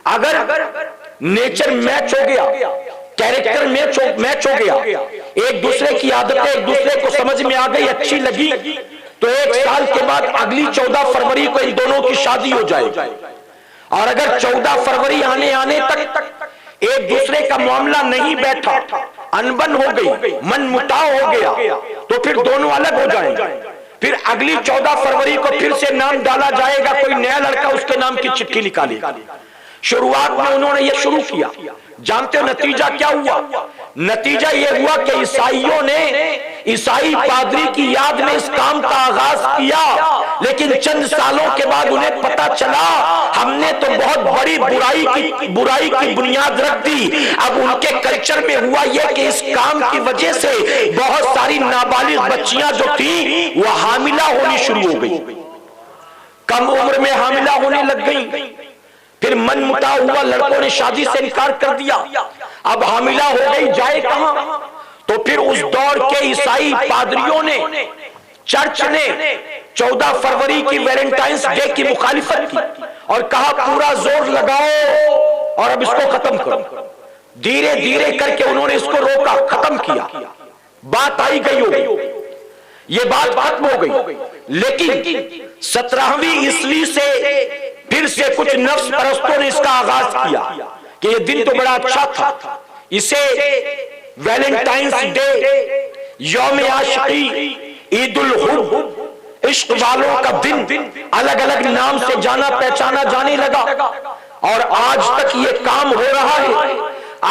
اگر نیچر میچ ہو گیا, کیریکٹر میچ ہو گیا, ایک دوسرے کی عادتیں ایک دوسرے کو سمجھ میں آ گئی, اچھی لگی, تو 1 سال کے بعد اگلی 14 فروری کو ان دونوں کی شادی ہو جائے گی. اور اگر 14 فروری آنے تک ایک دوسرے کا معاملہ نہیں بیٹھا, انبن ہو گئی, من مٹاؤ ہو گیا, تو پھر دونوں الگ ہو جائیں گے. پھر اگلی 14 فروری کو پھر سے نام ڈالا جائے گا, کوئی نیا لڑکا اس کے نام کی چٹھی نکالے گا. شروعات میں انہوں نے یہ شروع کیا. جانتے ہو نتیجہ کیا ہوا؟ نتیجہ یہ ہوا کہ عیسائیوں نے عیسائی پادری کی یاد میں اس کام کا آغاز کیا, لیکن چند سالوں کے بعد انہیں پتا چلا ہم نے تو بہت بڑی برائی کی بنیاد رکھ دی. اب ان کے کلچر میں ہوا یہ کہ اس کام کی وجہ سے بہت ساری نابالغ بچیاں جو تھیں وہ حاملہ ہونی شروع ہو گئی, کم عمر میں حاملہ ہونے لگ گئی. پھر من مٹاؤ ہوا, لڑکوں نے شادی سے انکار کر دیا, اب حاملہ ہو گئی, جائے کہاں؟ تو پھر اس دور کے عیسائی پادریوں نے, چرچ نے 14 فروری کی ویلنٹائنس ڈے کی مخالفت کی اور کہا پورا زور لگاؤ اور اب اس کو ختم کرو. دھیرے دھیرے کر کے انہوں نے اس کو روکا, ختم کیا. بات آئی گئی ہو گئی, یہ بات ختم ہو گئی. لیکن 17ویں عیسوی سے پھر سے کچھ نفس پرستوں نے اس کا آغاز کیا کہ یہ دن تو بڑا اچھا تھا, اسے ویلنٹائنس ڈے, یوم عاشقی, عید الحب, عشق والوں کا دن الگ الگ نام سے جانا پہچانا جانے لگا. اور آج تک یہ کام ہو رہا ہے,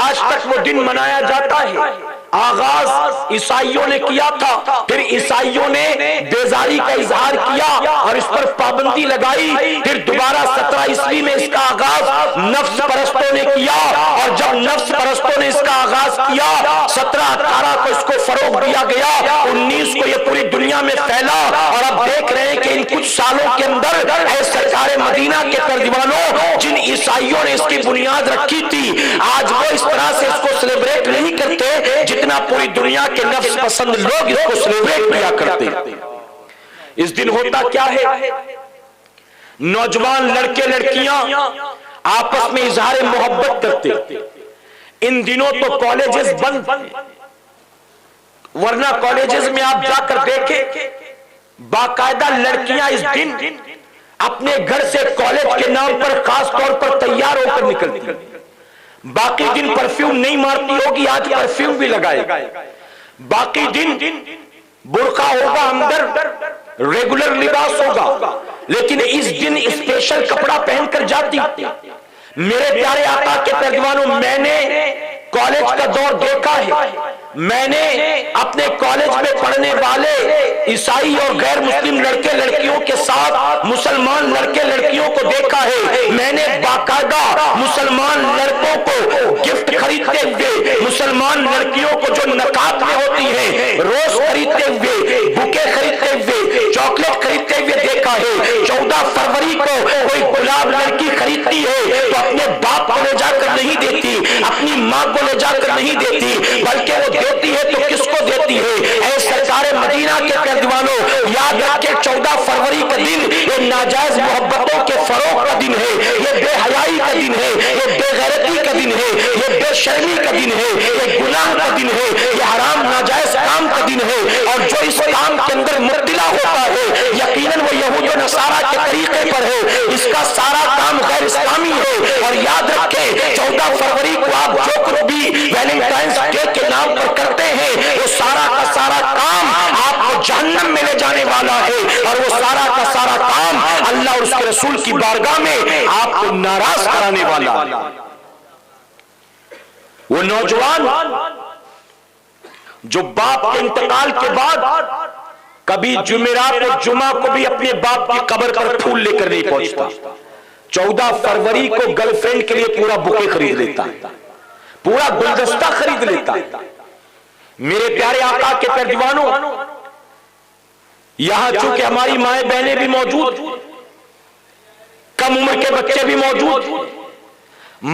آج تک وہ دن منایا جاتا ہے. آغاز عیسائیوں نے کیا تھا، پھر عیسائیوں نے بیزاری کا اظہار کیا اور اس پر پابندی لگائی، پھر دوبارہ 17 عیسوی میں اس کا آغاز نفس پرستوں نے کیا، اور جب نفس پرستوں نے اس کا آغاز کیا 17-18 کو اس کو فروغ دیا گیا، 19 کو یہ پوری دنیا میں پھیلا، اور اب دیکھ رہے ہیں کہ ان کچھ سالوں کے اندر اے سرکار مدینہ کے ترجمانوں، جن عیسائیوں نے اس کی بنیاد رکھی تھی، آج وہ اس طرح سے اس کو سیلیبریٹ نہیں کرتے جتنا پوری دنیا کے نفس پسند لوگ اس کو سیلیبریٹ کیا کرتے۔ اس دن ہوتا کیا ہے؟ نوجوان لڑکے لڑکیاں آپس میں اظہار محبت کرتے۔ ان دنوں تو کالجز بند، ورنہ کالجز میں آپ جا کر دیکھیں باقاعدہ لڑکیاں اس دن اپنے گھر سے کالج کے نام پر خاص طور پر تیار ہو کر نکلتی، باقی دن پرفیوم نہیں مارتی ہوگی، آج پرفیوم بھی لگائے، باقی دن برقع ہوگا، اندر ریگولر لباس ہوگا، لیکن اس دن اسپیشل کپڑا پہن کر جاتی۔ میرے پیارے آقا کے ترجمانوں، میں نے کالج کا دور دیکھا ہے، میں نے اپنے کالج میں پڑھنے والے عیسائی اور غیر مسلم لڑکے لڑکیوں کے ساتھ مسلمان لڑکے لڑکیوں کو دیکھا ہے، میں نے باقاعدہ مسلمان لڑکوں کو گفٹ خریدتے ہوئے، مسلمان لڑکیوں کو جو نقاب میں ہوتی ہیں روز خریدتے ہوئے، بکے خریدتے ہوئے، چاکلیٹ خریدتے ہوئے دیکھا ہے۔ 14 فروری کو کوئی گلاب لڑکی خریدتی ہے تو اپنے باپ کو لے جا کر نہیں دیتی، اپنی ماں کو لے جا کر نہیں دیتی، بلکہ وہ دیتی ہے تو کس کو دیتی ہے؟ اے سرکار مدینہ کے ترجمانوں، یاد رکھیں 14 فروری کا دن یہ ناجائز محبتوں کے فروغ کا دن ہے، یہ بے حیائی کا دن ہے، یہ بے غیرتی کا دن ہے، یہ بے شرمی کا دن ہے، یہ گناہ کا دن ہے، یہ حرام ناجائز کام کا دن ہے، اور جو اس کام کے اندر مبتلا ہوتا ہے یقیناً وہ یہود و نصارہ کے طریقے پر ہے، اس کا سارا کام غیر اسلامی ہے۔ اور یاد رکھیں 14 فروری کو آپ جو کچھ بھی ویلنٹائنز ڈے کے نام پر کرتے ہیں وہ سارا کا سارا کام آپ کو جہنم میں لے جانے والا ہے، اور وہ سارا کا سارا کام اللہ اور اس کے رسول کی بارگاہ میں آپ کو ناراض کرانے والا ہے۔ وہ نوجوان جو باپ کے انتقال کے بعد کبھی جمعرات اور جمعہ کو بھی اپنے باپ کی قبر پر پھول لے کر نہیں پہنچتا، 14 فروری کو گرل فرینڈ کے لیے پورا بکے خرید لیتا ہے، پورا گلدستہ خرید لیتا ہے۔ میرے پیارے آقا کے ترجمانوں، یہاں چونکہ ہماری مائیں بہنیں بھی موجود، کم عمر کے بچے بھی موجود،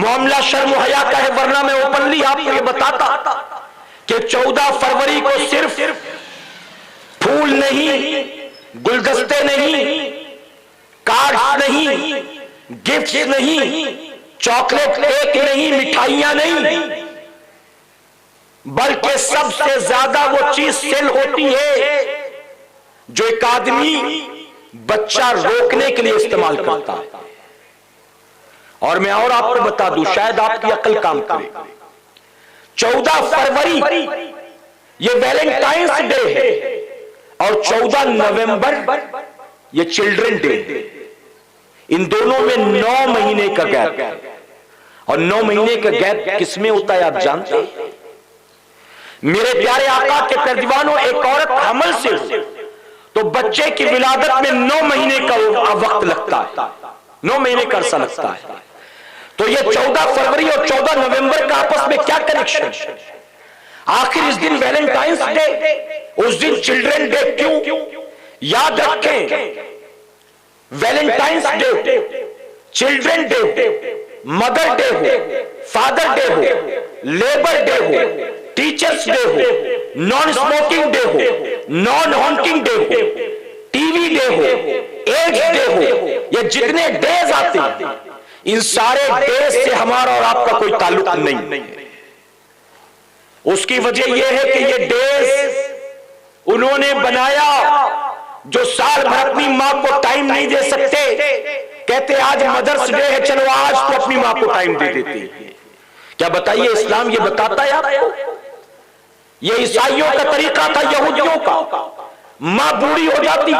معاملہ شرم و حیا کا ہے، ورنہ میں اوپنلی آپ کو یہ بتاتا کہ 14 فروری کو صرف پھول نہیں، گلدستے نہیں، کارڈز نہیں، گفٹس نہیں، چاکلیٹ کیک نہیں، مٹھائیاں نہیں، بلکہ سب سے زیادہ وہ چیز سیل ہوتی ہے جو ایک آدمی بچہ روکنے کے لیے استعمال کرتا ہے۔ اور میں اور آپ کو بتا دوں، شاید آپ کی عقل کام کرے، 14 فروری یہ ویلنٹائنز ڈے ہے، اور 14 نومبر یہ چلڈرن ڈے، ان دونوں میں 9 مہینے کا گیپ، اور 9 مہینے کا گیپ کس میں ہوتا ہے آپ جانتے ہیں؟ میرے پیارے آقا کے ترجمانوں، ایک عورت حمل سے ہو تو بچے کی ولادت میں 9 مہینے کا وقت لگتا ہے، 9 مہینے کا عرصہ لگتا ہے، تو یہ 14 فروری اور 14 نومبر کا آپس میں کیا کنیکشن؟ آخر اس دن ویلنٹائنز ڈے، اس دن چلڈرن ڈے کیوں؟ یاد رکھیں ویلنٹائنز ڈے، چلڈرن ڈے ہو، مدر ڈے ہو، فادر ڈے ہو، لیبر ڈے ہو، ٹیچرز ڈے ہو، نان اسموکنگ ڈے ہو، نان ہانکنگ ڈے ہو، ٹی وی ڈے ہو، ایڈز ڈے ہو، یہ جتنے ڈیز آتے ہیں ان سارے ڈیز سے ہمارا اور آپ کا کوئی تعلق نہیں۔ اس کی وجہ یہ ہے کہ یہ ڈیز انہوں نے بنایا جو سال بھر اپنی ماں کو ٹائم نہیں دے سکتے، کہتے آج مدرس ڈے ہے، چلو آج تو اپنی ماں کو ٹائم دے دیتے۔ کیا بتائیے اسلام یہ بتاتا ہے آپ کو؟ یہ عیسائیوں کا طریقہ تھا، یہودیوں کا، ماں بوڑھی ہو جاتی،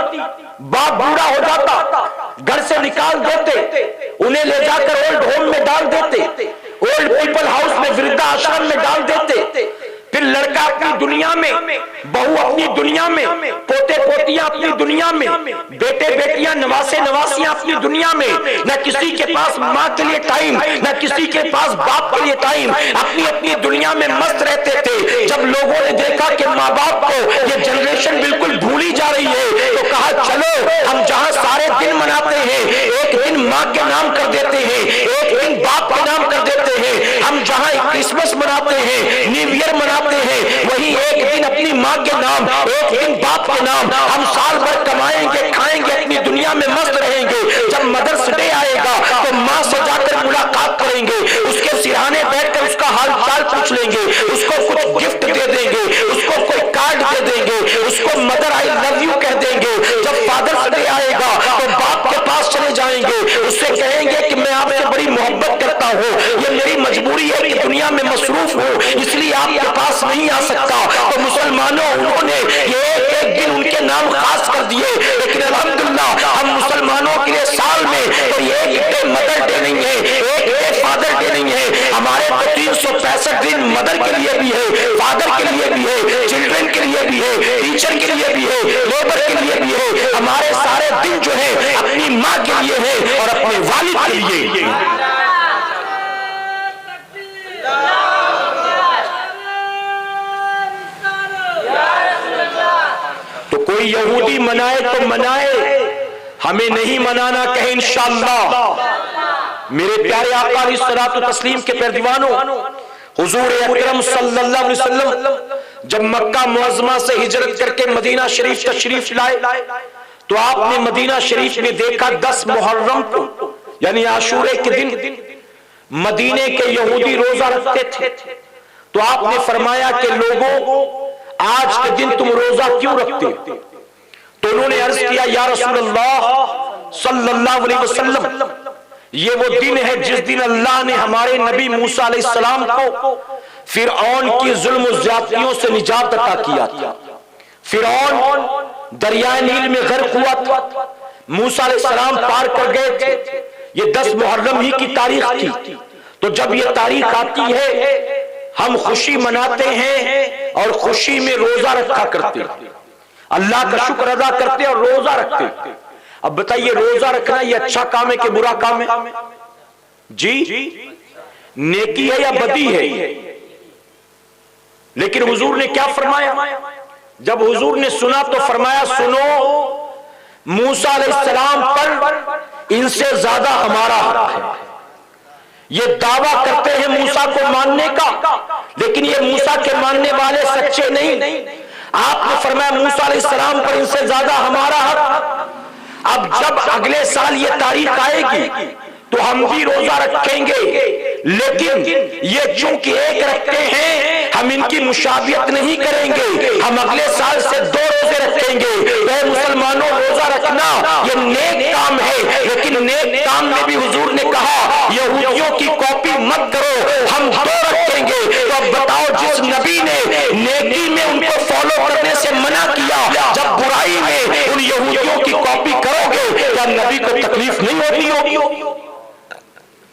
باپ بوڑھا ہو جاتا، گھر سے نکال دیتے، انہیں لے جا کر اولڈ ہوم میں ڈال دیتے، اولڈ پیپل ہاؤس میں، وردھا آشرم میں ڈال دیتے، پھر لڑکا اپنی دنیا میں، بہو اپنی دنیا میں، پوتے پوتیاں اپنی دنیا میں، بیٹے بیٹیاں نواسے نواسیاں اپنی دنیا میں، نہ کسی کے پاس ماں کے لیے ٹائم، نہ کسی کے پاس باپ کے لیے ٹائم، اپنی اپنی دنیا میں مست رہتے تھے۔ جب لوگوں نے دیکھا کہ ماں باپ کو یہ جنریشن بالکل بھولی جا رہی ہے تو کہا چلو ہم جہاں سارے دن مناتے ہیں ایک دن ماں کے نام کر دیتے ہیں، ایک دن باپ کے نام کر دیتے ہیں، ہم جہاں کرسمس مناتے ہیں، نیو ایئر مناتے ہیں، وہی ایک دن اپنی ماں کے نام، ایک دن باپ کے نام، ہم سال بھر کمائیں گے کھائیں گے اپنی دنیا میں مست رہیں گے، جب مدرس ڈے آئے گا تو ماں سے جا کر ملاقات کریں گے، اس کے سرہانے بیٹھ کر اس کا حال چال پوچھ لیں گے، اس کو کچھ گفٹ دے دیں گے، اس کو کوئی کارڈ دے دیں گے، اس کو مدر آئی لو یو کہہ دیں گے، جب فادرس ڈے آئے گا تو باپ کے پاس چلے جائیں گے، اس سے کہیں گے کہ میں آپ سے بڑی محبت کرتا ہوں، یہ میری مجبوری ہے کہ دنیا میں مصروف ہوں اس لیے آپ کے پاس نہیں آ سکتا۔ تو مسلمانوں انہوں نے یہ ایک دن ان کے نام خاص کر دیے، لیکن الحمدللہ ہم مسلمانوں کے لیے سال میں کوئی ایک ڈے مدر ڈے نہیں ہے، ایک ڈے فادر ڈے نہیں ہے، ہمارے تو 365 دن مدر کے لیے بھی ہے، فادر کے لیے بھی ہے، چلڈرن کے لیے بھی ہے، ٹیچر کے لیے بھی ہے، لیبر کے لیے بھی ہے، ہمارے سارے دن جو ہے اپنی ماں کے لیے ہے اور اپنے والد کے لیے۔ تو کوئی یہودی منائے تو منائے، ہمیں نہیں منانا کہیں انشاءاللہ۔ میرے پیارے آقا علیہ الصلوۃ والتسلیم کے پیروانوں، حضور اکرم صلی اللہ علیہ وسلم جب مکہ معظمہ سے ہجرت کر کے مدینہ شریف تشریف لائے تو آپ نے مدینہ شریف میں دیکھا 10 محرم کو یعنی عاشورے کے دن مدینے کے یہودی روزہ رکھتے تھے، تو آپ نے فرمایا کہ لوگوں آج کے دن تم روزہ کیوں رکھتے؟ تو انہوں نے عرض کیا یا رسول اللہ صلی اللہ علیہ وسلم یہ وہ دن ہے جس دن اللہ نے ہمارے نبی موسیٰ علیہ السلام کو فرعون کی ظلم و زیادتیوں سے نجات عطا کیا تھا۔ فرعون دریائے نیل میں غرق ہوا تھا، موسیٰ علیہ السلام پار کر گئے تھے، یہ 10 محرم ہی کی تاریخ تھی۔ تو جب یہ تاریخ آتی ہے ہم خوشی مناتے ہیں اور خوشی میں روزہ رکھا کرتے ہیں، اللہ کا شکر ادا کرتے اور روزہ رکھتے۔ اب بتائیے روزہ رکھنا یہ اچھا کام ہے کہ برا کام ہے؟ جی نیکی ہے یا بدی ہے؟ لیکن حضور نے کیا فرمایا؟ جب حضور نے سنا تو فرمایا سنو موسیٰ علیہ السلام پر ان سے زیادہ ہمارا حق ہے۔ یہ دعویٰ کرتے ہیں موسیٰ کو ماننے کا، لیکن یہ موسیٰ کے ماننے والے سچے نہیں۔ آپ نے فرمایا موسیٰ علیہ السلام پر ان سے زیادہ ہمارا حق۔ اب جب اگلے سال یہ تاریخ آئے گی تو ہم بھی روزہ رکھیں گے، لیکن یہ چونکہ ایک رکھتے ہیں ہم ان کی مشابہت نہیں کریں گے، ہم اگلے سال سے 2 روزے رکھیں گے۔ اے مسلمانوں روزہ رکھنا یہ نیک کام ہے، لیکن نیک کام میں بھی حضور نے کہا یہودیوں کی کاپی مت کرو، ہم 2 رکھیں گے۔ تو اب بتاؤ جس نبی نے نیکی میں ان کو فالو کرنے سے منع کیا، جب برائی میں ان یہودیوں کی کاپی کرو گے کیا نبی کو تکلیف نہیں ہوتی؟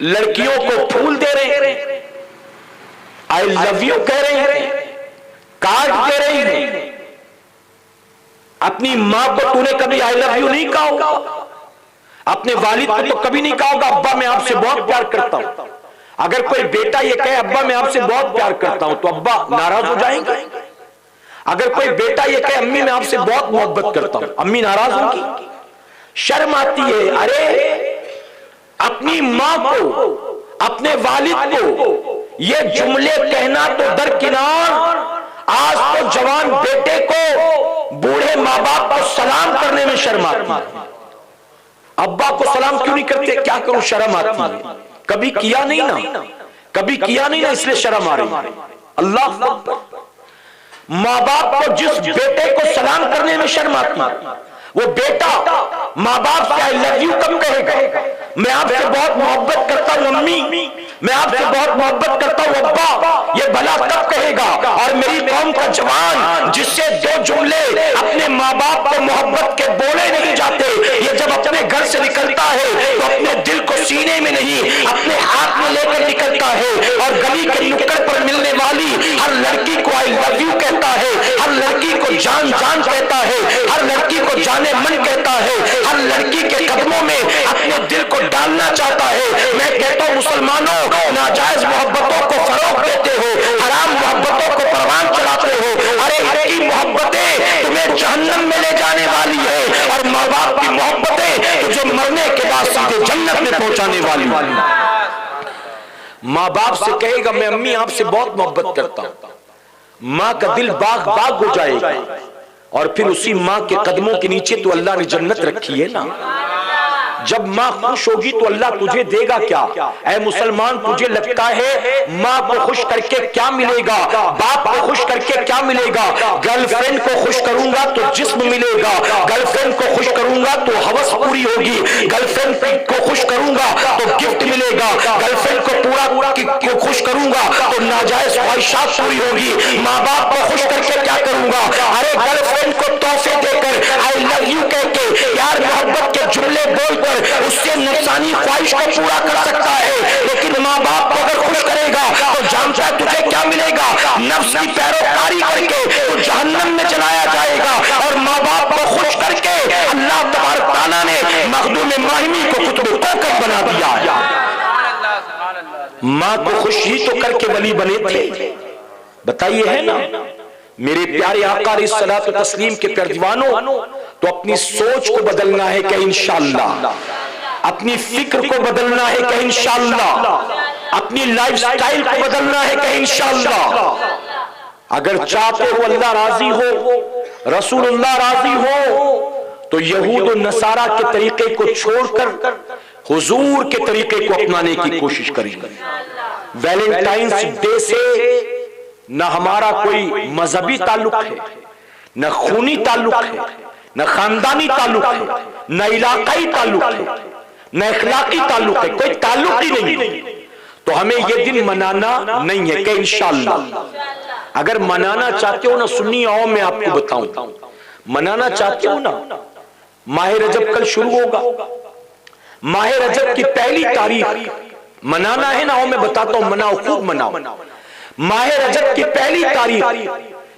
لڑکیوں کو پھول دے رہے ہیں، آئی لو یو کہہ رہے ہیں، کارڈ دے رہے ہیں، اپنی ماں کو تو نے کبھی آئی لو یو نہیں کہا ہوگا، اپنے والد کو تو کبھی نہیں کہا ہوگا ابا میں آپ سے بہت پیار کرتا ہوں۔ اگر کوئی بیٹا یہ کہے ابا میں آپ سے بہت پیار کرتا ہوں تو ابا ناراض ہو جائیں گے؟ اگر کوئی بیٹا یہ کہے امی میں آپ سے بہت محبت کرتا ہوں، امی ناراض ہوں گی؟ شرم آتی ہے۔ ارے اپنی ماں کو اپنے والد کو یہ جملے کہنا تو درکنار، آج تو جوان بیٹے کو بوڑھے ماں باپ کو سلام کرنے میں شرم آتی ہے۔ ابا کو سلام کیوں نہیں کرتے؟ کیا کروں شرم آتی ہے، کبھی کیا نہیں نا، کبھی کیا نہیں نا اس لیے شرم آ رہی ہے۔ اللہ اکبر۔ ماں باپ کو جس بیٹے کو سلام کرنے میں شرم آتی ہے وہ بیٹا ماں باپ سے آئی لو یو کب کہے گا؟ میں آپ سے بہت محبت کرتا ہوں امی، میں آپ سے بہت محبت کرتا ہوں ابا، یہ بھلا کب کہے گا؟ اور میری قوم کا جوان جس سے 2 جملے اپنے ماں باپ کو محبت کے بولے نہیں جاتے. یہ جب اپنے گھر سے نکلتا ہے تو اپنے دل کو سینے میں نہیں اپنے ہاتھ میں لے کر نکلتا ہے, اور گلی کے نکڑ پر ملنے والی ہر لڑکی کو آئی لو یو کہتا ہے, ہر لڑکی کو جان جان کہتا ہے, ہر لڑکی کو جانے من کہتا ہے, ہر لڑکی کے قدموں میں اپنے دل کو ڈالنا چاہتا ہے. میں کہتا ہوں مسلمانوں, ناجائز محبتوں کو فروغ دیتے ہو, حرام محبتوں کو پروان چڑھاتے ہو. ارے ان کی محبتیں تمہیں جہنم میں لے جانے والی ہے, اور ماں باپ کی محبتیں تجھے مرنے کے بعد سیدھے جنت میں پہنچانے والی. ماں باپ سے کہے گا میں امی آپ سے بہت محبت کرتا ہوں, ماں کا دل باغ باغ ہو جائے گا, اور پھر اسی ماں کے قدموں کے نیچے تو اللہ نے جنت رکھی ہے نا. جب ماں خوش ہوگی تو اللہ تجھے دے گا کیا؟ اے مسلمان, تجھے لگتا ہے ماں کو خوش کر کے کیا ملے گا, باپ کو خوش کر کے کیا ملے گا؟ گرل فرینڈ کو خوش کروں گا تو جسم ملے گا, گرل فرینڈ کو خوش کروں گا تو ہوس پوری ہوگی, گرل فرینڈ کو خوش کروں گا تو گفٹ ملے گا, گرل فرینڈ کو پورا خوش کروں گا تو ناجائز خواہشات پوری ہوگی. ماں باپ کو خوش کر کے کیا کروں گا؟ ارے گرل فرینڈ کو تحفے دے کر آئی لو یو کہہ کے پیار محبت کے جملے بول کر اس سے نفسانی خواہش کو پورا کر سکتا ہے, لیکن ماں باپ کو اگر خوش کرے گا تو جانتا ہے تجھے کیا ملے گا؟ نفس کی پیروکاری کر کے تو جہنم میں چلایا جائے گا. اور ماں باپ کو خوش کر کے اللہ تبارک تعالیٰ نے مخدوم ماہمی کو قطب کوکب بنا دیا. ماں کو خوش ہی تو کر کے ولی بنے تھے. بتائیے ہے نا میرے پیارے آقا علیہ الصلوۃ والتسلیم کے پیروانوں, تو اپنی سوچ کو بدلنا ہے کہ انشاءاللہ, اپنی فکر کو بدلنا ہے کہ انشاءاللہ, اپنی لائف سٹائل کو بدلنا ہے کہ انشاءاللہ. اگر چاہتے ہو اللہ راضی ہو, رسول اللہ راضی ہو, تو یہود و نصارہ کے طریقے کو چھوڑ کر حضور کے طریقے کو اپنانے کی کوشش کریں. ویلنٹائنز ڈے سے نہ ہمارا کوئی مذہبی تعلق ہے, نہ خونی تعلق ہے, نہ خاندانی تعلق ہے, نہ علاقائی تعلق ہے, نہ اخلاقی تعلق ہے, کوئی تعلق ہی نہیں. تو ہمیں یہ دن منانا نہیں ہے کہ انشاءاللہ. اگر منانا چاہتے ہو نا سنی آؤ میں آپ کو بتاؤں, منانا چاہتے ہو نا, ماہ رجب کل شروع ہوگا, ماہ رجب کی پہلی تاریخ منانا ہے نا, آؤ میں بتاتا ہوں, مناؤ خوب مناؤ. ماہ رجب کی پہلی تاریخ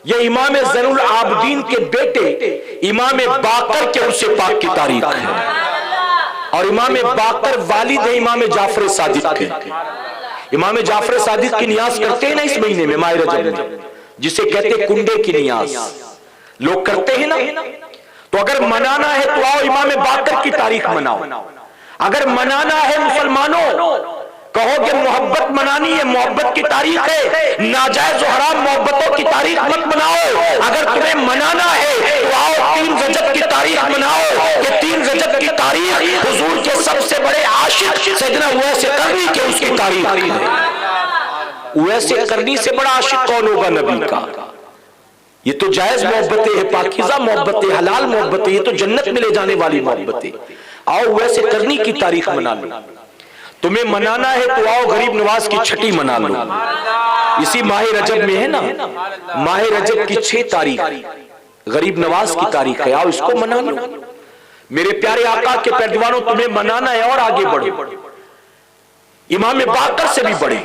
یہ امام زین العابدین کے بیٹے امام باقر کے عرس پاک کی تاریخ ہے, اور امام باقر والد ہے امام جعفر صادق کے. امام جعفر صادق کی نیاز کرتے ہیں نا اس مہینے میں, ماہ رجب میں, جسے کہتے ہیں کنڈے کی نیاز لوگ کرتے ہیں نا. تو اگر منانا ہے تو آؤ امام باقر کی تاریخ مناؤ. اگر منانا ہے مسلمانوں, کہو کہ محبت منانی ہے, محبت کی تاریخ ہے, ناجائز و حرام محبتوں کی تاریخ مت مناؤ. اگر تمہیں منانا ہے تو آؤ 3 رجب کی تاریخ مناؤ, کہ 3 رجب کی تاریخ حضور کے سب سے بڑے عاشق سیدنا اویس قرنی کے اس کی تاریخ ہے. اویس قرنی سے بڑا عاشق کون ہوگا نبی کا؟ یہ تو جائز محبتیں ہیں, پاکیزہ محبتیں, حلال محبتیں, یہ تو جنت میں لے جانے والی محبتیں. آؤ اویس قرنی کی تاریخ منا لو. تمہیں منانا ہے تو آؤ غریب نواز کی چھٹی منا لو, اسی ماہ رجب میں ہے نا. ماہ رجب کی 6 تاریخ غریب نواز کی تاریخ ہے, آؤ اس کو منا لو. میرے پیارے آقا کے پیروانوں, تمہیں منانا ہے اور آگے بڑھو, امام باقر سے بھی بڑھے,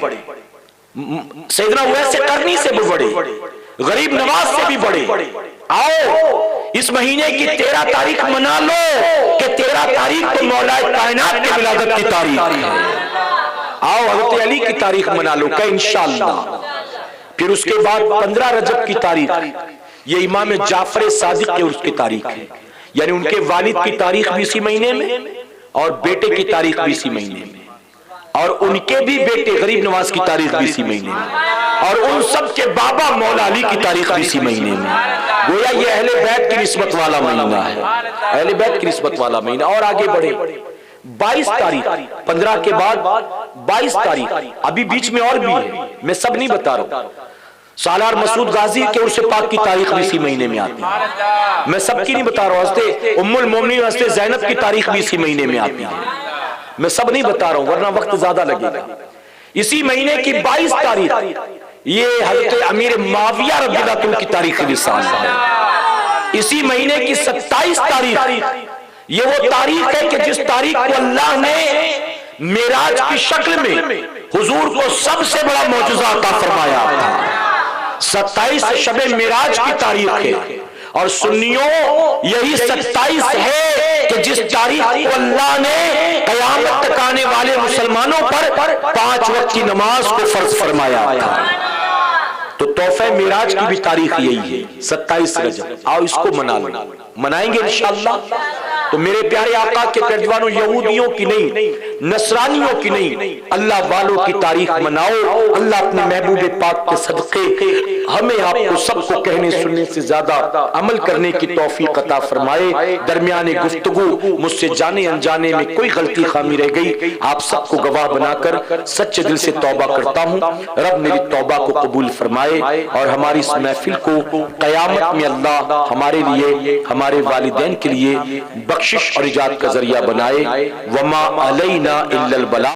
سیدنا اویس قرنی سے بھی بڑھے, غریب نواز سے بھی بڑھے. آؤ اس مہینے کی 13 تاریخ منا لو, کہ 13 تاریخ کو مولا کائنات کی ولادت کی تاریخ ہے. آؤ حضرت علی کی تاریخ منا لو کہ انشاءاللہ. پھر اس کے بعد 15 رجب کی تاریخ یہ امام جعفر صادق کے عرس کی تاریخ ہے, یعنی ان کے والد کی تاریخ بھی اسی مہینے میں, اور بیٹے کی تاریخ بھی اسی مہینے میں, اور ان کے بھی بیٹے غریب نواز کی تاریخ بھی اسی مہینے میں, اور ان سب کے بابا مولا علی کی تاریخ بھی اسی مہینے میں. گویا یہ اہل بیت کی نسبت والا مہینہ ہے, اہل بیت کی نسبت والا مہینہ. اور آگے بڑھے 22 تاریخ 15 کے بعد 22 تاریخ, ابھی بیچ میں اور بھی ہے, میں سب نہیں بتا رہا ہوں. سالار مسعود غازی کے عرس پاک کی تاریخ بھی اسی مہینے میں آتی ہے, میں سب کی نہیں بتا رہا ہوں. حضرت ام المومنین حضرت زینب کی تاریخ بھی اسی مہینے میں آتی ہے, میں سب نہیں بتا رہا ہوں ورنہ وقت زیادہ لگے گا. اسی مہینے کی 22 تاریخ یہ حضرت امیر معاویہ رضی اللہ عنہ کی تاریخ وصال ہے. اسی مہینے کی 27 تاریخ یہ وہ تاریخ ہے کہ جس تاریخ کو اللہ نے معراج کی شکل میں حضور کو سب سے بڑا معجزہ عطا فرمایا تھا۔ 27 شب معراج کی تاریخ ہے، اور سنیوں یہی 27 ہے کہ جس تاریخ کو اللہ نے قیامت تک آنے والے مسلمانوں پر 5 وقت کی نماز کو فرض فرمایا تھا۔ تو تحفہ معراج کی بھی تاریخ یہی ہے 27 رجب۔ آؤ اس کو منا لو، منائیں گے انشاءاللہ۔ تو میرے پیارے آقا کے پیروانوں، یہودیوں کی نہیں، نصرانیوں کی نہیں، اللہ والوں کی تاریخ مناؤ۔ اللہ اپنے محبوب پاک کے صدقے ہمیں آپ کو سب کو کہنے سننے سے زیادہ عمل کرنے کی توفیق عطا فرمائے۔ درمیان گفتگو مجھ سے جانے انجانے میں کوئی غلطی خامی رہ گئی، آپ سب کو گواہ بنا کر سچے دل سے توبہ کرتا ہوں۔ رب میری توبہ کو قبول فرمائے اور ہماری اس محفل کو قیامت میں اللہ ہمارے لیے، ہمارے والدین کے لیے بخشش اور ایجاد کا ذریعہ بنائے۔ وما علینا الا البلاغ۔